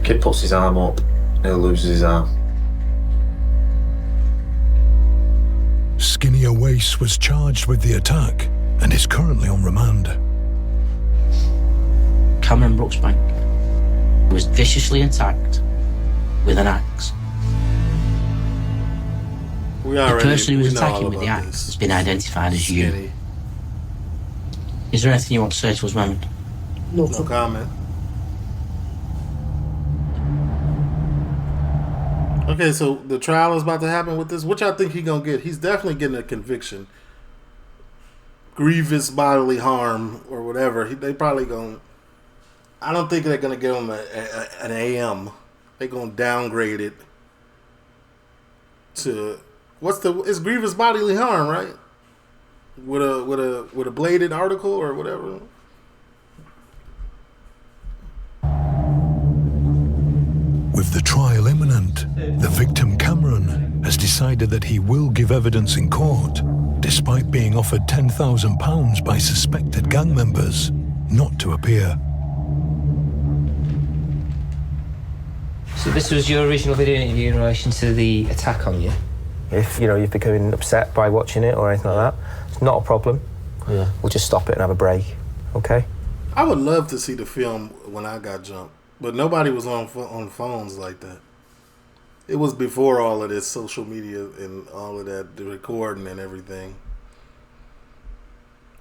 [SPEAKER 15] Kid puts his arm up, and he loses his arm.
[SPEAKER 4] Skinny Awais was charged with the attack and is currently on remand.
[SPEAKER 22] Cameron Brooksbank was viciously attacked with an axe. The person who was attacking with the axe has been identified as you. Is there anything you want to say to us, Raymond?
[SPEAKER 1] No comment. Okay, so the trial is about to happen with this. Which I think he gonna get. He's definitely getting a conviction. Grievous bodily harm or whatever. They probably gonna. I don't think they're gonna give him an AM. They're gonna downgrade it to it's grievous bodily harm, right? With a bladed article or whatever.
[SPEAKER 4] With the trial imminent, the victim Cameron has decided that he will give evidence in court, despite being offered £10,000 by suspected gang members not to appear.
[SPEAKER 16] So this was your original video interview in relation to the attack on you?
[SPEAKER 2] If, you're becoming upset by watching it or anything like that, it's not a problem.
[SPEAKER 16] Yeah.
[SPEAKER 2] We'll just stop it and have a break, okay?
[SPEAKER 1] I would love to see the film when I got jumped, but nobody was on phones like that. It was before all of this social media and all of that, the recording and everything.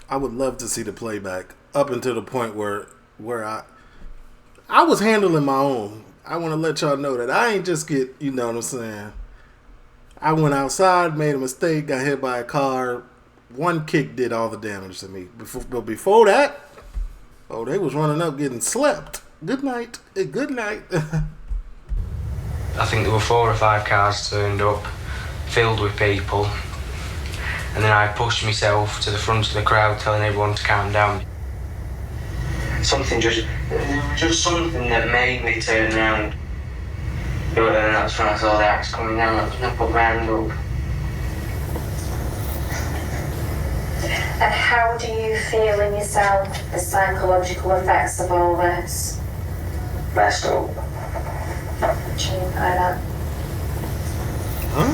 [SPEAKER 1] I would love to see the playback up until the point where I was handling my own. I want to let y'all know that I ain't just get, you know what I'm saying? I went outside, made a mistake, got hit by a car. One kick did all the damage to me. But before that, they was running up getting slept. Good night. Good night.
[SPEAKER 9] I think there were 4 or 5 cars turned up, filled with people. And then I pushed myself to the front of the crowd, telling everyone to calm down. Something just something that made me turn around. And that's when I saw the axe coming down. That's when I put my hand up.
[SPEAKER 23] And how do you feel in yourself the psychological effects of all this?
[SPEAKER 9] Messed up.
[SPEAKER 23] What do you mean by that?
[SPEAKER 1] Huh?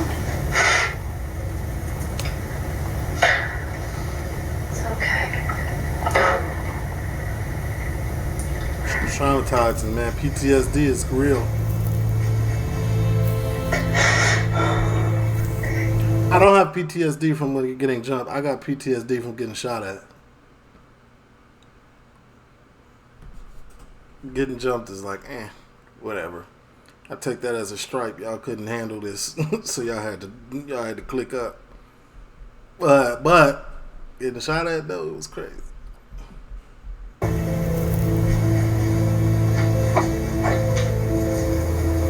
[SPEAKER 23] It's okay.
[SPEAKER 1] Traumatizing, man. PTSD is real. I don't have PTSD from getting jumped. I got PTSD from getting shot at. Getting jumped is like, whatever. I take that as a stripe. Y'all couldn't handle this, so y'all had to click up. But getting shot at though, it was crazy.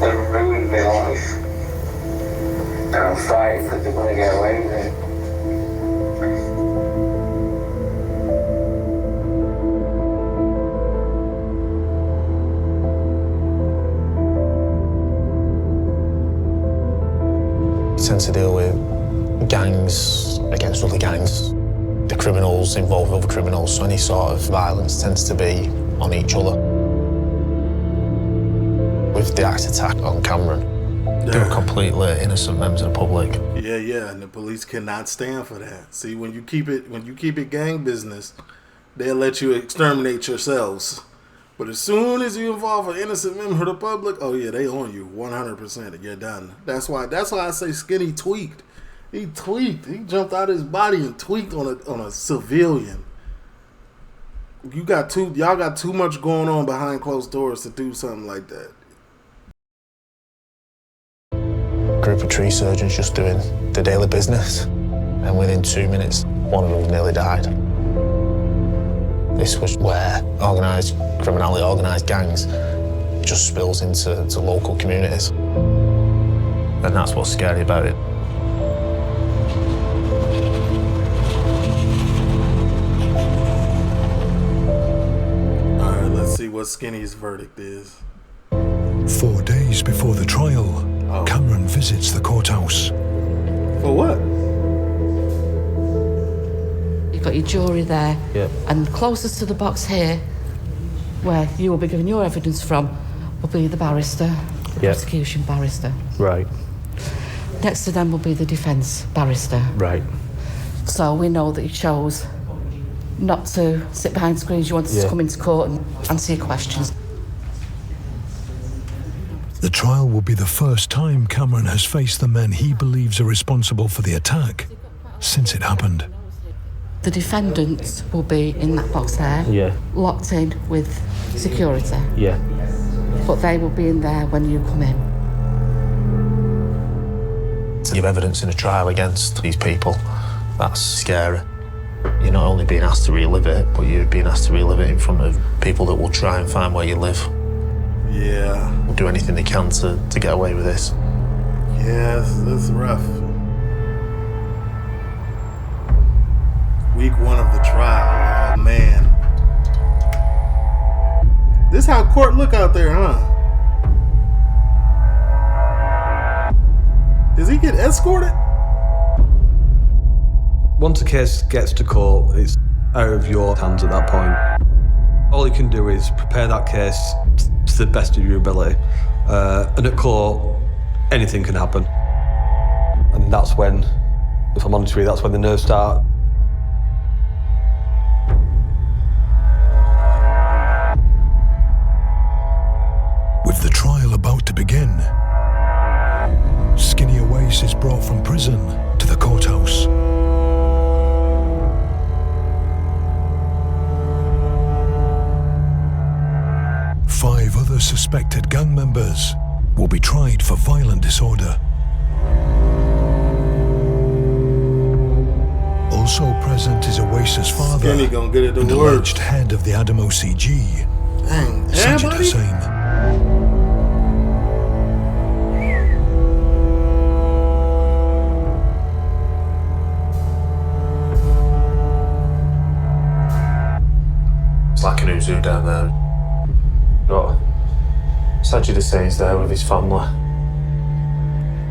[SPEAKER 9] They ruined my life. And I'm fighting because they're going to get away with it.
[SPEAKER 15] We tend to deal with gangs against other gangs. The criminals involve other criminals, so any sort of violence tends to be on each other. With the axe attack on Cameron, they were completely innocent members of the public.
[SPEAKER 1] Yeah, and the police cannot stand for that. See, when you keep it gang business, they'll let you exterminate yourselves. But as soon as you involve an innocent member of the public, oh yeah, they own you 100%, and you're done. That's why I say Skinny tweaked. He tweaked. He jumped out of his body and tweaked on a civilian. Y'all got too much going on behind closed doors to do something like that.
[SPEAKER 15] Group of tree surgeons just doing the daily business, and within 2 minutes, one of them nearly died. This was where organised criminality, organised gangs, just spills into local communities. And that's what's scary about it.
[SPEAKER 1] Alright, let's see what Skinny's verdict is.
[SPEAKER 4] 4 days before the trial, Cameron visits the courthouse.
[SPEAKER 1] For what?
[SPEAKER 24] You've got your jury there, and closest to the box here, where you will be giving your evidence from, will be the barrister, the prosecution barrister.
[SPEAKER 15] Right.
[SPEAKER 24] Next to them will be the defence barrister.
[SPEAKER 15] Right.
[SPEAKER 24] So we know that you chose not to sit behind screens. You wanted to come into court and answer your questions.
[SPEAKER 4] The trial will be the first time Cameron has faced the men he believes are responsible for the attack since it happened.
[SPEAKER 24] The defendants will be in that box there,
[SPEAKER 15] Yeah.
[SPEAKER 24] locked in with security.
[SPEAKER 15] Yeah.
[SPEAKER 24] But they will be in there when you come in.
[SPEAKER 8] To give evidence in a trial against these people, that's scary. You're not only being asked to relive it, but you're being asked to relive it in front of people that will try and find where you live.
[SPEAKER 1] Yeah.
[SPEAKER 8] Will do anything they can to get away with this.
[SPEAKER 1] Yeah, it's rough. Week 1 of the trial. Oh, man. This how court look out there, huh? Does he get escorted?
[SPEAKER 3] Once a case gets to court, it's out of your hands at that point. All you can do is prepare that case to the best of your ability. And at court, anything can happen. And that's when, if I'm honest with you, that's when the nerves start.
[SPEAKER 4] With the trial about to begin, Skinny Awais is brought from prison to the courthouse. Five other suspected gang members will be tried for violent disorder. Also present is Awais' father,
[SPEAKER 1] Skinny gonna get it to
[SPEAKER 4] and
[SPEAKER 1] work.
[SPEAKER 4] alleged head of the Adam OCG,
[SPEAKER 1] Dang,
[SPEAKER 4] Sajid
[SPEAKER 1] everybody?
[SPEAKER 4] Hussain.
[SPEAKER 8] It's like an Uzu down there. Got Sajid Hussein's there with his family.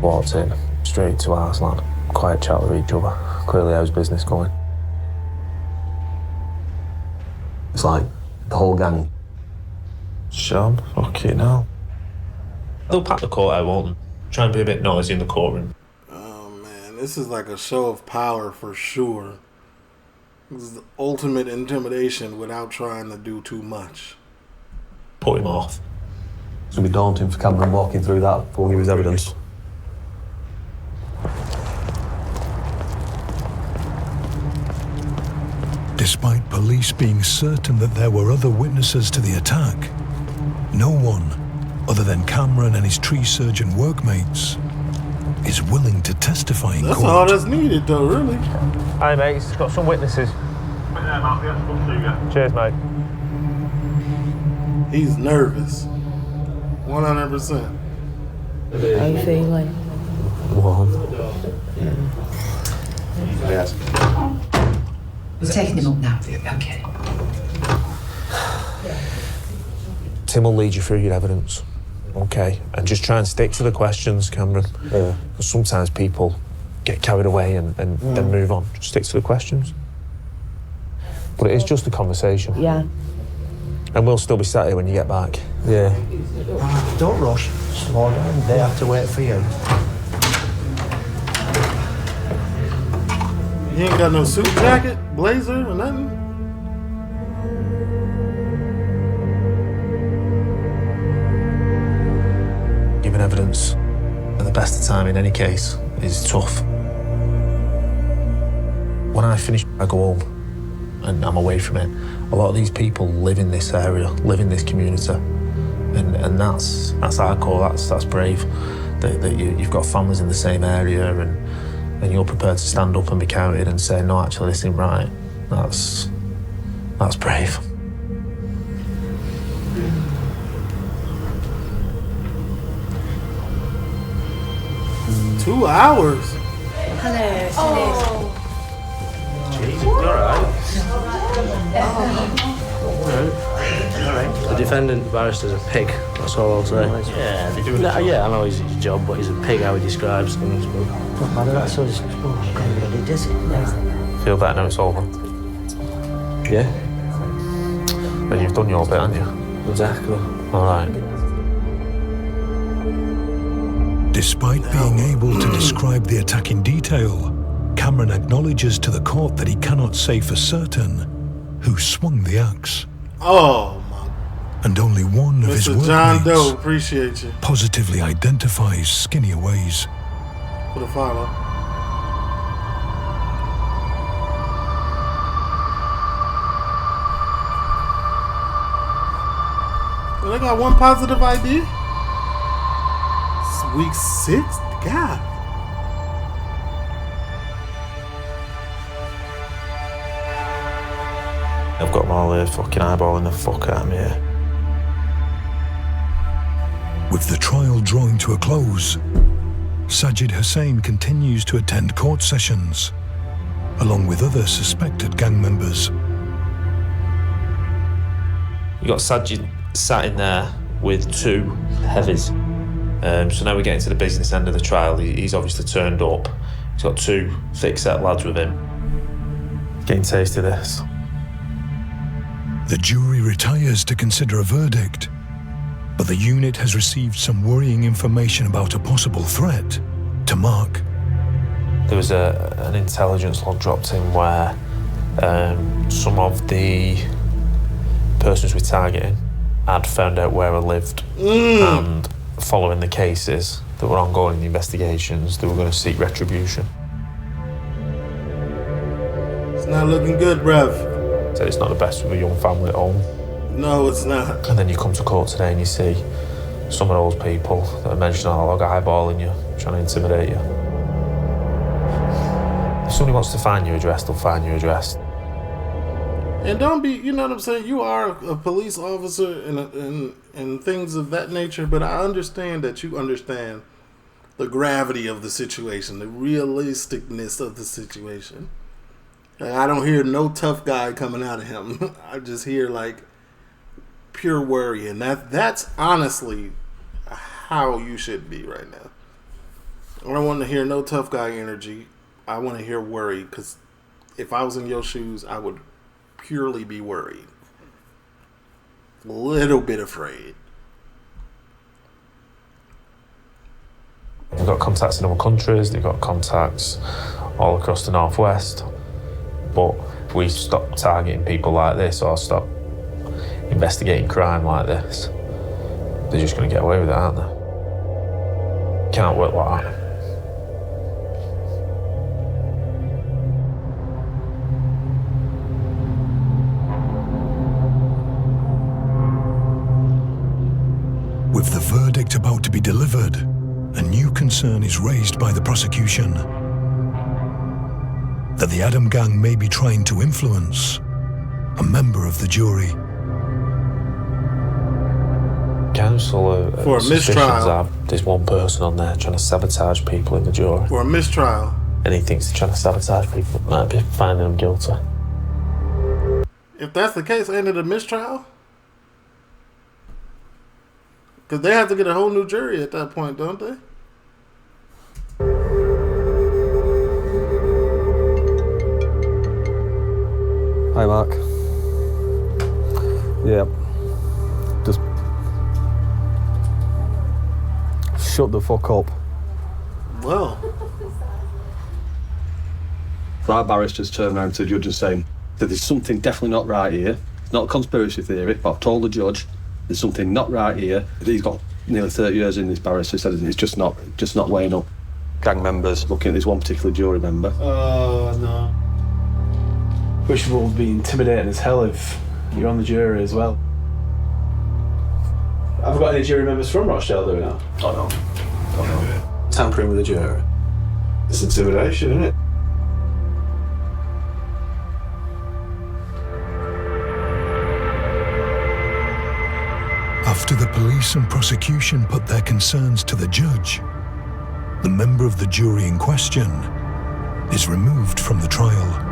[SPEAKER 8] Walked in, straight to ours, like quiet chat with each other. Clearly how's business going.
[SPEAKER 3] It's like the whole gang.
[SPEAKER 8] Sean, fucking hell. They'll pack the court out, won't they? Try and be a bit noisy in the courtroom.
[SPEAKER 1] Oh, man. This is like a show of power for sure. This is the ultimate intimidation without trying to do too much.
[SPEAKER 8] Put him off.
[SPEAKER 3] It's going to be daunting for Cameron walking through that for all his evidence.
[SPEAKER 4] Despite police being certain that there were other witnesses to the attack, no one, other than Cameron and his tree surgeon workmates, is willing to testify in
[SPEAKER 1] That's
[SPEAKER 4] court.
[SPEAKER 1] all that's needed, though, really.
[SPEAKER 8] Hi, mate. It's got some witnesses. Cheers, mate.
[SPEAKER 1] He's nervous. 100%.
[SPEAKER 7] How you feeling?
[SPEAKER 8] Yes.
[SPEAKER 7] We're taking him up now. Okay.
[SPEAKER 8] Tim will lead you through your evidence. Okay. And just try and stick to the questions, Cameron. Yeah. Because sometimes people get carried away and then move on. Just stick to the questions. But it is just a conversation.
[SPEAKER 7] Yeah.
[SPEAKER 8] And we'll still be sat here when you get back. Yeah.
[SPEAKER 18] Don't rush. Slow down. They have to wait for you.
[SPEAKER 1] He ain't got no suit jacket, blazer, or nothing.
[SPEAKER 8] Giving evidence at the best of time in any case is tough. When I finish, I go home and I'm away from it. A lot of these people live in this area, live in this community, and that's hardcore. That's brave. That you've got families in the same area, and you're prepared to stand up and be counted and say, no, actually, this isn't right. That's brave.
[SPEAKER 1] Mm. 2 hours.
[SPEAKER 7] Hello.
[SPEAKER 18] Jesus, you alright?
[SPEAKER 12] The defendant, the barrister's a pig, that's all I'll say.
[SPEAKER 18] Yeah, they do it.
[SPEAKER 12] Yeah, I know he's his job, but he's a pig how he describes things.
[SPEAKER 18] Don't matter, that's us. Oh, God, it does it.
[SPEAKER 8] Feel better now it's over?
[SPEAKER 12] Yeah.
[SPEAKER 8] But you've done your bit, haven't you?
[SPEAKER 12] Exactly.
[SPEAKER 8] All right.
[SPEAKER 4] Despite being able to describe the attack in detail, Cameron acknowledges to the court that he cannot say for certain who swung the axe.
[SPEAKER 1] Oh, my.
[SPEAKER 4] And only one of his
[SPEAKER 1] Mr. John Doe,
[SPEAKER 4] workmates
[SPEAKER 1] appreciate you.
[SPEAKER 4] positively identifies Skinny Awais.
[SPEAKER 1] Put a follow. Well, they got one positive ID. It's week 6? God.
[SPEAKER 8] I've got them all here fucking eyeballing the fuck out of me here.
[SPEAKER 4] With the trial drawing to a close, Sajid Hussain continues to attend court sessions, along with other suspected gang members.
[SPEAKER 8] You got Sajid sat in there with 2 heavies. So now we're getting to the business end of the trial. He's obviously turned up. He's got 2 thick-set lads with him. Getting taste of this.
[SPEAKER 4] The jury retires to consider a verdict, but the unit has received some worrying information about a possible threat to Mark.
[SPEAKER 8] There was an intelligence log dropped in where some of the persons we're targeting had found out where I lived, and following the cases that were ongoing in the investigations, they were going to seek retribution.
[SPEAKER 1] It's not looking good, bruv.
[SPEAKER 8] So it's not the best with a young family at home.
[SPEAKER 1] No, it's not.
[SPEAKER 8] And then you come to court today and you see some of those people that are mentioned on the log eyeballing you, trying to intimidate you. If somebody wants to find your address, they'll find your address.
[SPEAKER 1] And don't be, you know what I'm saying? You are a police officer and things of that nature, but I understand that you understand the gravity of the situation, the realisticness of the situation. I don't hear no tough guy coming out of him. I just hear like pure worry, and that's honestly how you should be right now. I don't want to hear no tough guy energy. I want to hear worry, because if I was in your shoes, I would purely be worried. A little bit afraid.
[SPEAKER 8] They've got contacts in other countries, they've got contacts all across the Northwest. But if we stop targeting people like this or stop investigating crime like this, they're just going to get away with it, aren't they? Can't work like that.
[SPEAKER 4] With the verdict about to be delivered, a new concern is raised by the prosecution that the Adam gang may be trying to influence a member of the jury.
[SPEAKER 8] Counsel
[SPEAKER 1] for a mistrial.
[SPEAKER 8] There's one person on there trying to sabotage people in the jury.
[SPEAKER 1] For a mistrial.
[SPEAKER 8] And he thinks he's trying to sabotage people. Might be finding them guilty.
[SPEAKER 1] If that's the case, ain't it a mistrial? Because they have to get a whole new jury at that point, don't they?
[SPEAKER 3] Hi, Mark. Yeah. Just shut the fuck up.
[SPEAKER 1] Well.
[SPEAKER 3] Our barristers turned around to the judge and saying that there's something definitely not right here. It's not a conspiracy theory, but I've told the judge there's something not right here. He's got nearly 30 years in this barrister, said it's just not weighing up. Gang members looking at this one particular jury member.
[SPEAKER 13] Oh, no. Which will be intimidating as hell if you're on the jury as well. Have I got any jury members from Rochdale doing that?
[SPEAKER 3] Oh no.
[SPEAKER 13] Tampering with the jury. It's intimidation, isn't it?
[SPEAKER 4] After the police and prosecution put their concerns to the judge, the member of the jury in question is removed from the trial.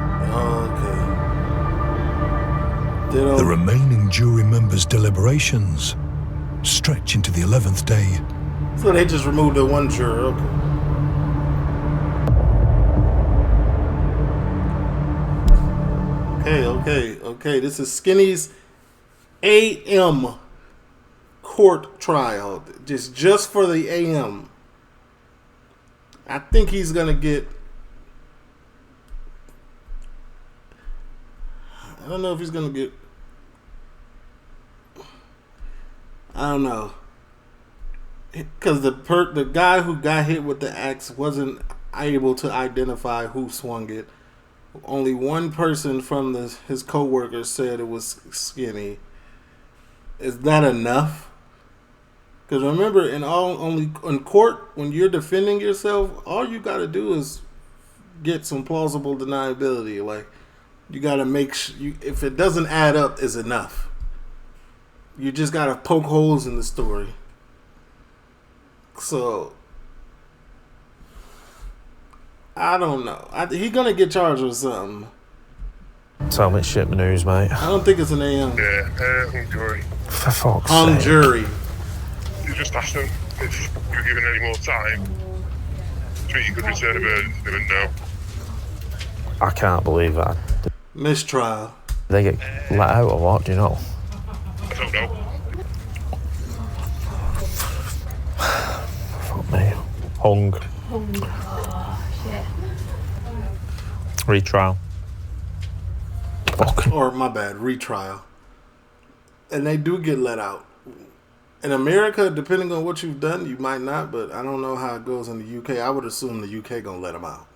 [SPEAKER 4] The remaining jury members' deliberations stretch into the 11th day.
[SPEAKER 1] So they just removed the one juror, okay. This is Skinny's AM court trial. Just for the AM. I think he's gonna get... I don't know if he's gonna get... I don't know. Because the guy who got hit with the axe wasn't able to identify who swung it. Only one person from his co-workers said it was Skinny. is that enough? Because remember, in court, when you're defending yourself, all you got to do is get some plausible deniability. Like, you got to make sure, if it doesn't add up, is enough. You just got to poke holes in the story. So, I don't know. He's going to get charged with something.
[SPEAKER 8] Tell me shit news, mate.
[SPEAKER 1] I don't think it's an AM.
[SPEAKER 5] Yeah, hung jury.
[SPEAKER 8] For fuck's
[SPEAKER 1] Hung
[SPEAKER 8] sake.
[SPEAKER 1] jury.
[SPEAKER 5] You just asked them if you were given any more time. So you could return a verdict. They didn't know.
[SPEAKER 8] I can't believe that.
[SPEAKER 1] Mistrial.
[SPEAKER 8] They get let out or what? Do you know?
[SPEAKER 5] I don't know.
[SPEAKER 8] Fuck me. Hung.
[SPEAKER 24] Oh, shit.
[SPEAKER 8] Retrial. Fuck.
[SPEAKER 1] Or, my bad, retrial. And they do get let out. In America, depending on what you've done, you might not, but I don't know how it goes in the UK. I would assume the UK gonna let them out.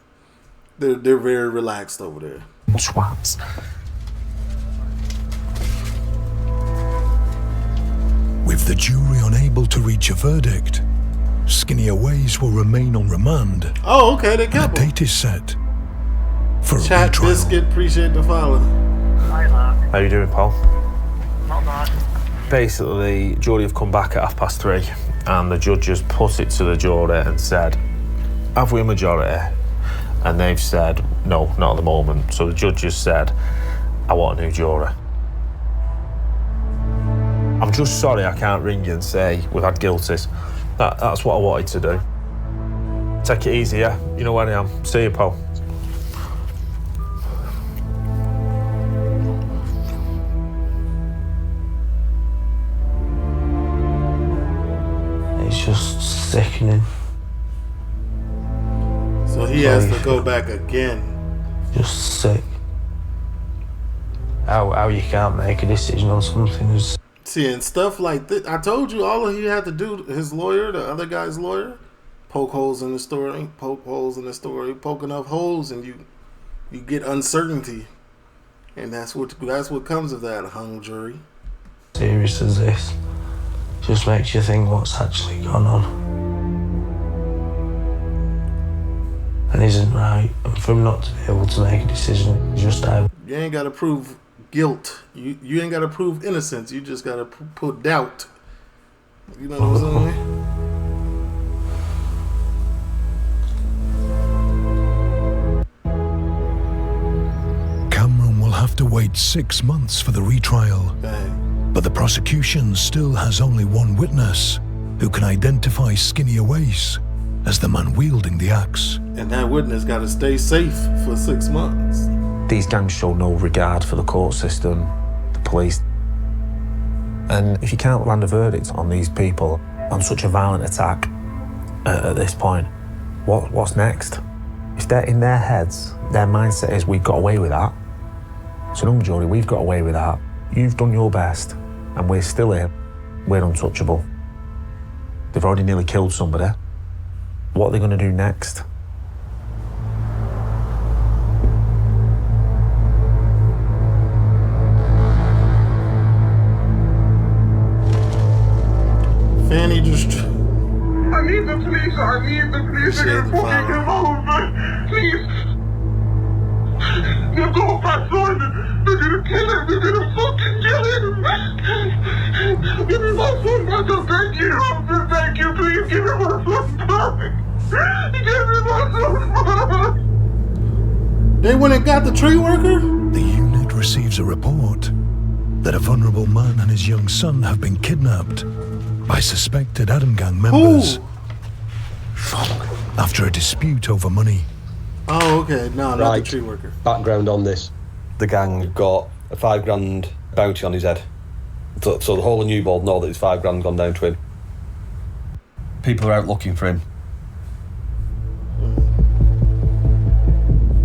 [SPEAKER 1] They're very relaxed over there.
[SPEAKER 8] Swats.
[SPEAKER 4] With the jury unable to reach a verdict, Skinnier Ways will remain on remand.
[SPEAKER 1] Oh, okay, they
[SPEAKER 4] And
[SPEAKER 1] kept
[SPEAKER 4] a
[SPEAKER 1] them.
[SPEAKER 4] date is set for a
[SPEAKER 1] Chat
[SPEAKER 4] retrial.
[SPEAKER 1] Biscuit, appreciate the follow.
[SPEAKER 11] Hi, Mark.
[SPEAKER 8] How you doing, Paul?
[SPEAKER 11] Not bad.
[SPEAKER 8] Basically, jury have come back at 3:30, and the judges put it to the jury and said, have we a majority? And they've said, no, not at the moment. So the judges said, I want a new jury. I'm just sorry I can't ring you and say we've had guilties. That's what I wanted to do. Take it easy, yeah? You know where I am. See you, Paul.
[SPEAKER 12] It's just sickening.
[SPEAKER 1] So he has to go back again.
[SPEAKER 12] Just sick. How you can't make a decision on something is...
[SPEAKER 1] See, and stuff like this, I told you all he had to do, his lawyer, the other guy's lawyer, poke holes in the story, poke enough holes, and you get uncertainty. And that's what comes of that hung jury.
[SPEAKER 12] serious as this. Just makes you think what's actually gone on. And isn't right. And for him not to be able to make a decision, just out.
[SPEAKER 1] You ain't got to prove guilt. You ain't got to prove innocence. You just got to put doubt. You know what I'm saying?
[SPEAKER 4] Cameron will have to wait 6 months for the retrial. But the prosecution still has only one witness who can identify Skinnier Wace as the man wielding the axe.
[SPEAKER 1] And that witness got to stay safe for 6 months.
[SPEAKER 8] These gangs show no regard for the court system, the police. And if you can't land a verdict on these people on such a violent attack at this point, what's next? If they're in their heads, their mindset is we've got away with that. So no, jury, we've got away with that. You've done your best, and we're still here. We're untouchable. They've already nearly killed somebody. What are they going to do next?
[SPEAKER 1] Fanny just...
[SPEAKER 5] I need the police. I need the police to get fucking involved. Please. They'll go back on. They're gonna kill him. They're gonna fucking kill him. Give me my son back. I'll thank you. Thank you. Please give me my son back. Give me my son back.
[SPEAKER 1] They went and got the tree worker?
[SPEAKER 4] The unit receives a report that a vulnerable man and his young son have been kidnapped by suspected Adam Gang members. After a dispute over money.
[SPEAKER 1] Oh, okay. No, not the tree worker.
[SPEAKER 3] Background on this. The gang got a £5,000 bounty on his head. So the whole of Newbold know that his £5,000 gone down to him. People are out looking for him.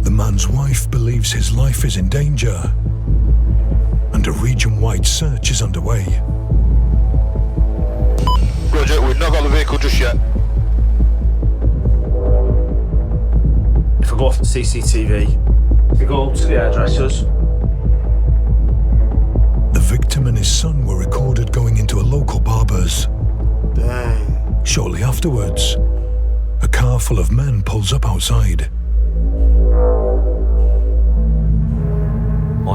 [SPEAKER 4] The man's wife believes his life is in danger, and a region-wide search is underway.
[SPEAKER 5] Roger, we've not got the vehicle just yet.
[SPEAKER 8] If I go off the CCTV, if we go up to the hairdressers.
[SPEAKER 4] The victim victim and his son were recorded going into a local barber's.
[SPEAKER 1] Dang.
[SPEAKER 4] Shortly afterwards, a car full of men pulls up outside.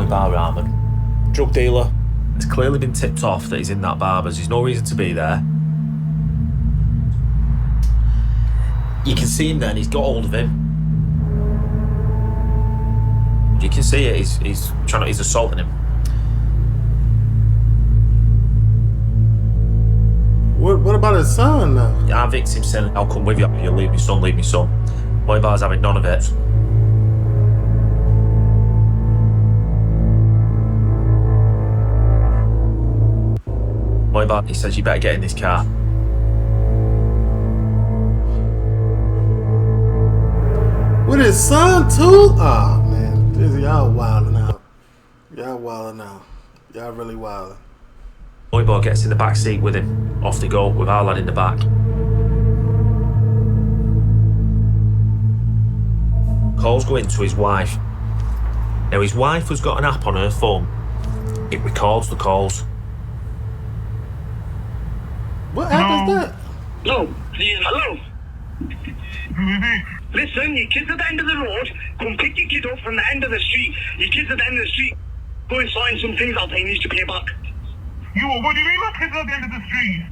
[SPEAKER 8] Bar Rahman, drug dealer. It's clearly been tipped off that he's in that barber's. There's no reason to be there. You can see him then, he's got hold of him. You can see it, he's assaulting him.
[SPEAKER 1] What about his son though?
[SPEAKER 8] Our victim said, I'll come with you, you'll leave me son, leave me son. Bar's having none of it. Bar, he says, you better get in this car.
[SPEAKER 1] With his son too? Oh man, y'all wilding out. Y'all wilding out. Y'all really wilding.
[SPEAKER 8] Bar gets in the back seat with him. Off they go with our lad in the back. Calls go in to his wife. Now his wife has got an app on her phone. It records the calls.
[SPEAKER 1] What app is that?
[SPEAKER 10] No, please, hello. Listen, your kid's at the end of the road. Come pick your kid up from the end of the street. Your kid's at the end of the street. Go and sign some things out there he needs to pay back.
[SPEAKER 17] What do you mean my kid's at the end of the street?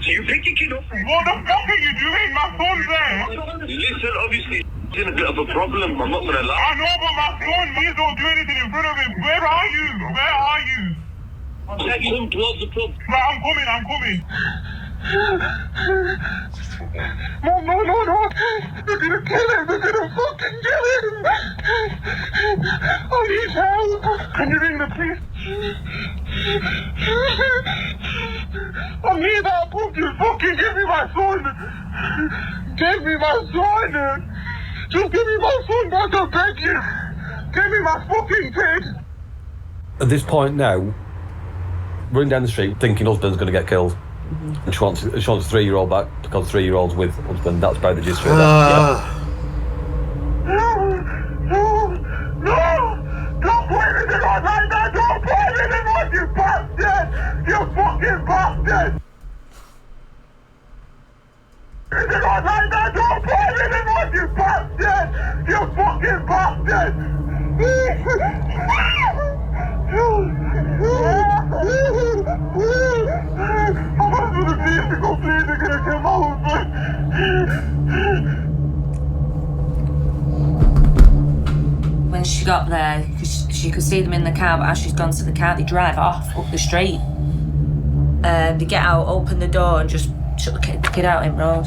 [SPEAKER 10] So you pick your kid up.
[SPEAKER 17] What the fuck are you doing? My son's there.
[SPEAKER 10] Listen, obviously, it's in a bit of a problem. I'm not gonna lie.
[SPEAKER 17] I know, but my son, please don't do anything in front of him. Where are you? Where are you?
[SPEAKER 10] Take him towards the pub.
[SPEAKER 17] Right, I'm coming. No. They're gonna kill him. They're gonna fucking kill him. I need help. Can you ring the police? I need help. Would you fucking give me my son? Give me my son. Just give me my son back, I beg you. Give me my fucking kid.
[SPEAKER 3] At this point now, running down the street thinking husband's going to get killed. And she wants 3-year-old back because 3-year-old's with husband. That's about the gist of it.
[SPEAKER 17] No! Don't put anything on like that! Don't put anything on, you bastard! You fucking bastard! Anything on like that! Don't put anything on, you bastard! You fucking bastard!
[SPEAKER 19] When she got there, she could see them in the car, but as she's gone to the car, they drive off up the street. They get out, open the door, and just shut the kid out in road.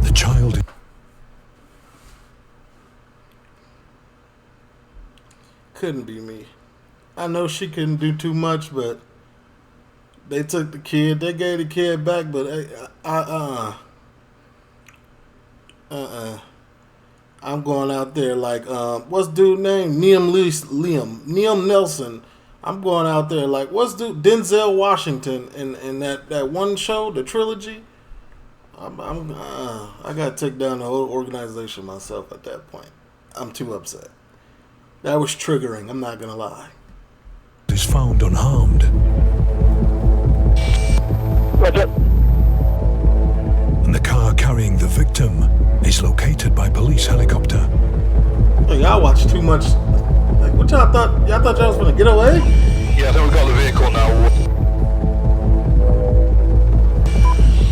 [SPEAKER 4] The child.
[SPEAKER 1] Couldn't be me. I know she couldn't do too much, but they took the kid. They gave the kid back, but I'm going out there like what's dude's name? Liam Nelson. I'm going out there like what's dude Denzel Washington in that one show, the trilogy. I got to take down the whole organization myself at that point. I'm too upset. That was triggering, I'm not gonna lie.
[SPEAKER 4] Is found unharmed. And the car carrying the victim is located by police helicopter.
[SPEAKER 1] Hey, y'all watch too much. Like, what y'all thought? Y'all thought y'all was gonna get away?
[SPEAKER 5] Yeah, I think we got the vehicle now.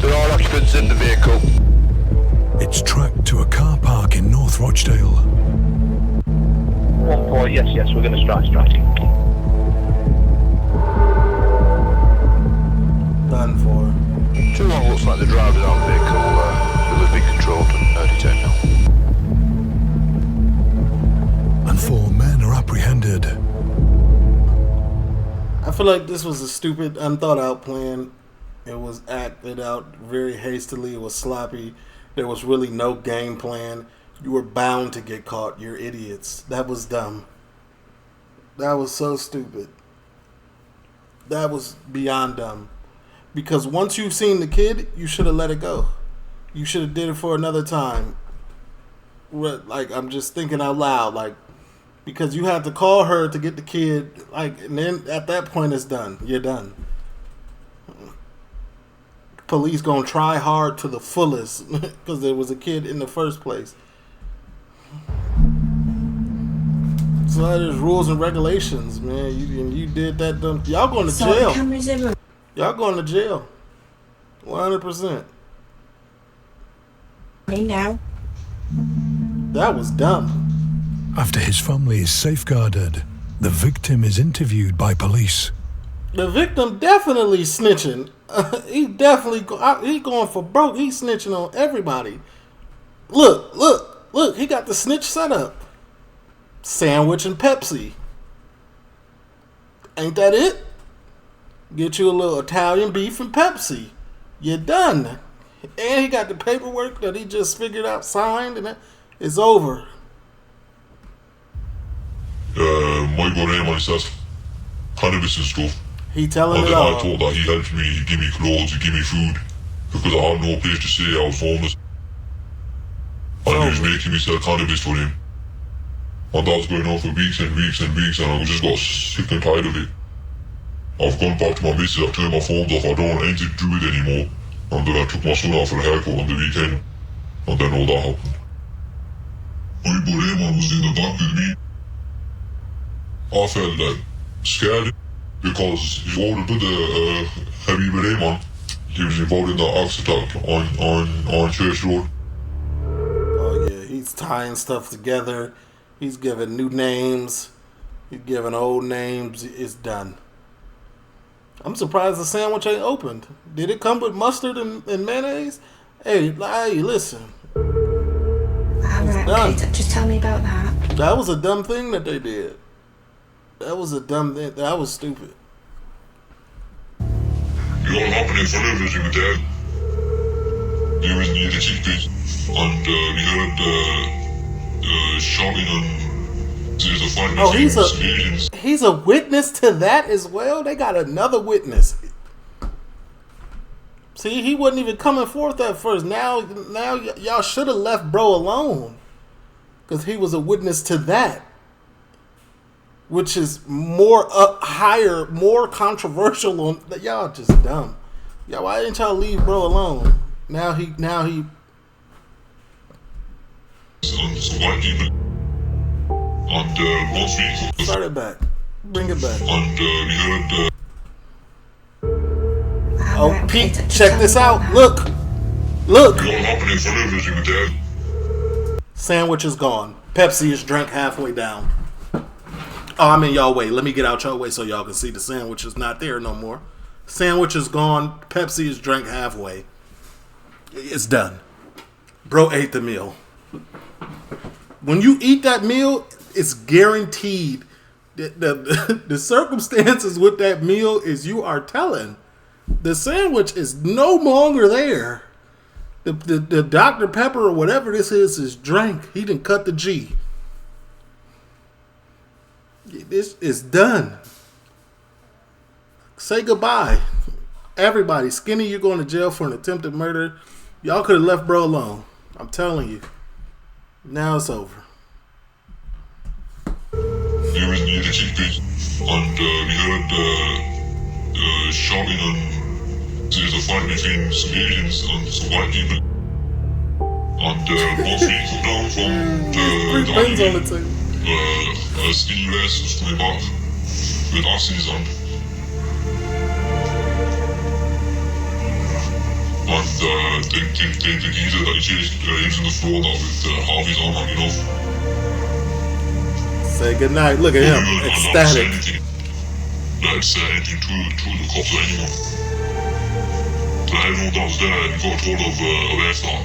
[SPEAKER 5] There are occupants in the vehicle.
[SPEAKER 4] It's tracked to a car park in North Rochdale.
[SPEAKER 11] 1-4, yes, we're going to strike.
[SPEAKER 1] Done for.
[SPEAKER 5] 2-1 looks like the driver of the vehicle will have been controlled and detained now.
[SPEAKER 4] And 4 men are apprehended.
[SPEAKER 1] I feel like this was a stupid, unthought out plan. It was acted out very hastily. It was sloppy. There was really no game plan. You were bound to get caught. You're idiots. That was dumb. That was so stupid. That was beyond dumb. Because once you've seen the kid, you should have let it go. You should have did it for another time. Like, I'm just thinking out loud, like, because you had to call her to get the kid, like, and then at that point it's done. You're done. Police gonna try hard to the fullest because there was a kid in the first place. So there's rules and regulations, man. You did that. Y'all going to jail. Y'all going to jail. 100%.
[SPEAKER 6] Me now.
[SPEAKER 1] That was dumb.
[SPEAKER 4] After his family is safeguarded, the victim is interviewed by police.
[SPEAKER 1] The victim definitely snitching. He definitely he going for broke. He snitching on everybody. Look. He got the snitch set up. Sandwich and Pepsi. Ain't that it? Get you a little Italian beef and Pepsi. You're done. And he got the paperwork that he just figured out, signed, and it's over.
[SPEAKER 5] My good name on says cannabis and stuff.
[SPEAKER 1] He telling
[SPEAKER 5] and
[SPEAKER 1] it all.
[SPEAKER 5] I thought that he helped me, he gave me clothes, he gave me food, because I had no place to stay, I was homeless. And he was making me sell cannabis for him. And that was going on for weeks and weeks and weeks, and I just got sick and tired of it. I've gone back to my missus, I've turned my phones off, I don't want anything to do with it anymore. And then I took my son out for a haircut on the weekend, and then all that happened. My boy Raymond was in the back with me. I felt like scared because his older brother, Habib Raymond, he was involved in the axe attack on Church Road.
[SPEAKER 1] Oh yeah, he's tying stuff together. He's giving new names. He's giving old names. It's done. I'm surprised the sandwich ain't opened. Did it come with mustard and mayonnaise? Hey, listen.
[SPEAKER 6] Alright, okay, just tell me about that.
[SPEAKER 1] That was a dumb thing that they did. That was a dumb thing. That was stupid.
[SPEAKER 5] It all happened in front of us with Dad. He was near the chickpeas, and we heard shouting and there's a fight between civilians.
[SPEAKER 1] He's a witness to that as well? They got another witness. See, he wasn't even coming forth at first. Now y'all should have left bro alone. Because he was a witness to that. Which is more up higher, more controversial on y'all just dumb. Y'all, why didn't y'all leave bro alone? Now he
[SPEAKER 5] some white people. And once we
[SPEAKER 1] start it back. Bring it back.
[SPEAKER 5] And we heard
[SPEAKER 1] oh, Pete, check this out. Look.
[SPEAKER 5] It all happened in front of us with Dad.
[SPEAKER 1] Sandwich is gone. Pepsi is drank halfway down. Oh, I'm in y'all way. Let me get out y'all way so y'all can see the sandwich is not there no more. Sandwich is gone. Pepsi is drank halfway. It's done. Bro ate the meal. When you eat that meal, it's guaranteed. The circumstances with that meal is you are telling. The sandwich is no longer there. The Dr. Pepper or whatever this is drank. He didn't cut the G. This is done. Say goodbye. Everybody, Skinny, you're going to jail for an attempted murder. Y'all could have left bro alone. I'm telling you. Now it's over.
[SPEAKER 5] He was near the chickpeas, and we heard shouting and there's a fight between some Asians and some white people. And once we come down from the alleyway, a skinny race was coming back with axes and the geezer that he chased, he was in the floor now with half his arm hanging off.
[SPEAKER 1] Say goodnight. Look at him, ecstatic.
[SPEAKER 5] Like say anything to the cops or anyone. So everyone that was there, he got told of Airstart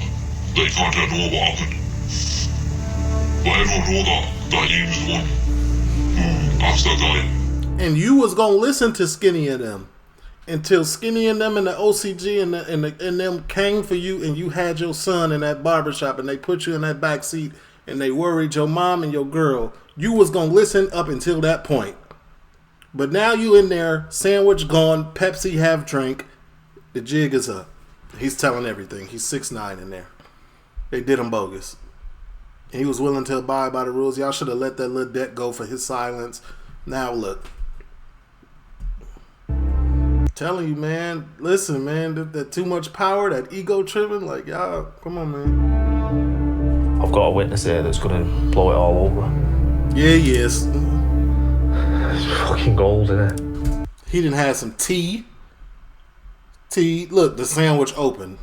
[SPEAKER 5] that he can't tell no one what happened. But everyone know that he was the one who asked that guy.
[SPEAKER 1] And you was gonna listen to Skinny and them until Skinny and them and the OCG and them came for you, and you had your son in that barbershop and they put you in that back seat and they worried your mom and your girl. You was gonna listen up until that point. But now you in there, sandwich gone, Pepsi half drink, the jig is up. He's telling everything. He's 6'9" in there. They did him bogus. He was willing to abide by the rules. Y'all should have let that little debt go for his silence. Now look. Telling you, man. Listen, man. That too much power, that ego tripping. Like, y'all, come on, man.
[SPEAKER 8] I've got a witness here that's going to blow it all over.
[SPEAKER 1] Yeah, yes.
[SPEAKER 8] It's fucking gold, isn't it?
[SPEAKER 1] He done had some tea. Look, the sandwich open.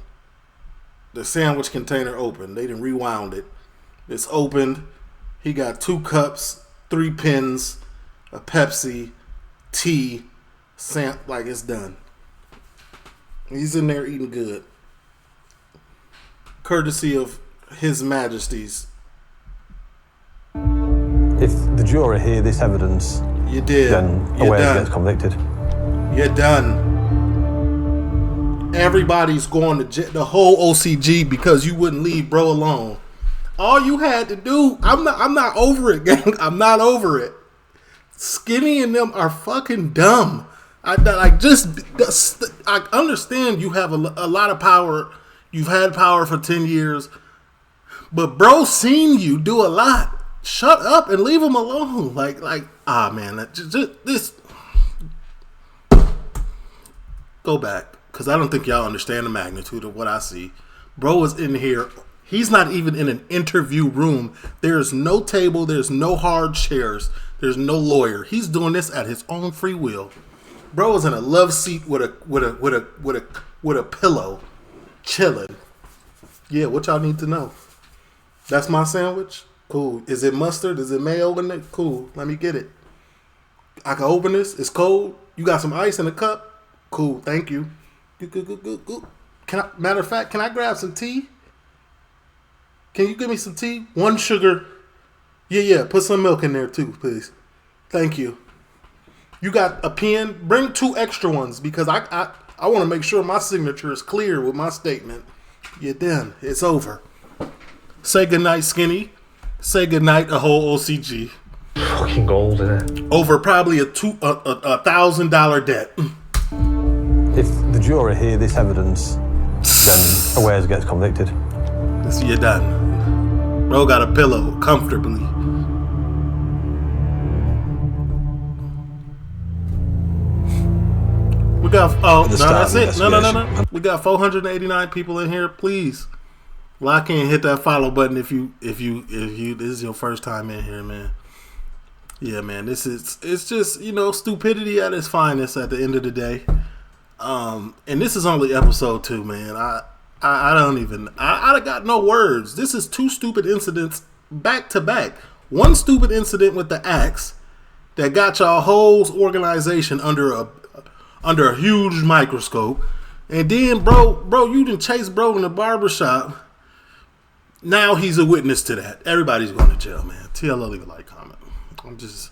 [SPEAKER 1] The sandwich container open. They done rewound it. It's opened. He got 2 cups, 3 pens, a Pepsi, tea, like it's done. He's in there eating good. Courtesy of His Majesty's.
[SPEAKER 3] If the jury hear this evidence,
[SPEAKER 1] you did.
[SPEAKER 3] Then Aware gets convicted.
[SPEAKER 1] You're done. Everybody's going to jail, the whole OCG, because you wouldn't leave bro alone. All you had to do, I'm not over it, gang. I'm not over it. Skinny and them are fucking dumb. I understand you have a lot of power. You've had power for 10 years. But bro seen you do a lot. Shut up and leave him alone. Man, this. Go back. Because I don't think y'all understand the magnitude of what I see. Bro is in here. He's not even in an interview room. There's no table. There's no hard chairs. There's no lawyer. He's doing this at his own free will. Bro is in a love seat with a pillow, chilling. Yeah, what y'all need to know? That's my sandwich. Cool. Is it mustard? Is it mayo in it? Cool. Let me get it. I can open this. It's cold. You got some ice in a cup? Cool. Thank you. Good. Matter of fact, can I grab some tea? Can you give me some tea? 1 sugar. Yeah. Put some milk in there too, please. Thank you. You got a pen? Bring 2 extra ones, because I want to make sure my signature is clear with my statement. You're done. It's over. Say goodnight, Skinny. Say goodnight, a whole OCG.
[SPEAKER 8] Fucking gold, isn't it?
[SPEAKER 1] Over probably a $1,000 debt.
[SPEAKER 3] If the jury hear this evidence, then Aware gets convicted.
[SPEAKER 1] So you're done. Bro got a pillow comfortably. We got that's it. No. We got 489 people in here. Please lock in, hit that follow button if you this is your first time in here, man. Yeah, man. It's just, stupidity at its finest at the end of the day. And this is only episode 2, man. I got no words. This is 2 stupid incidents back to back. One stupid incident with the axe that got y'all whole organization under a huge microscope. And then bro, you done chase bro in the barbershop. Now he's a witness to that. Everybody's going to jail, man. TLO, leave a like, comment. I'm just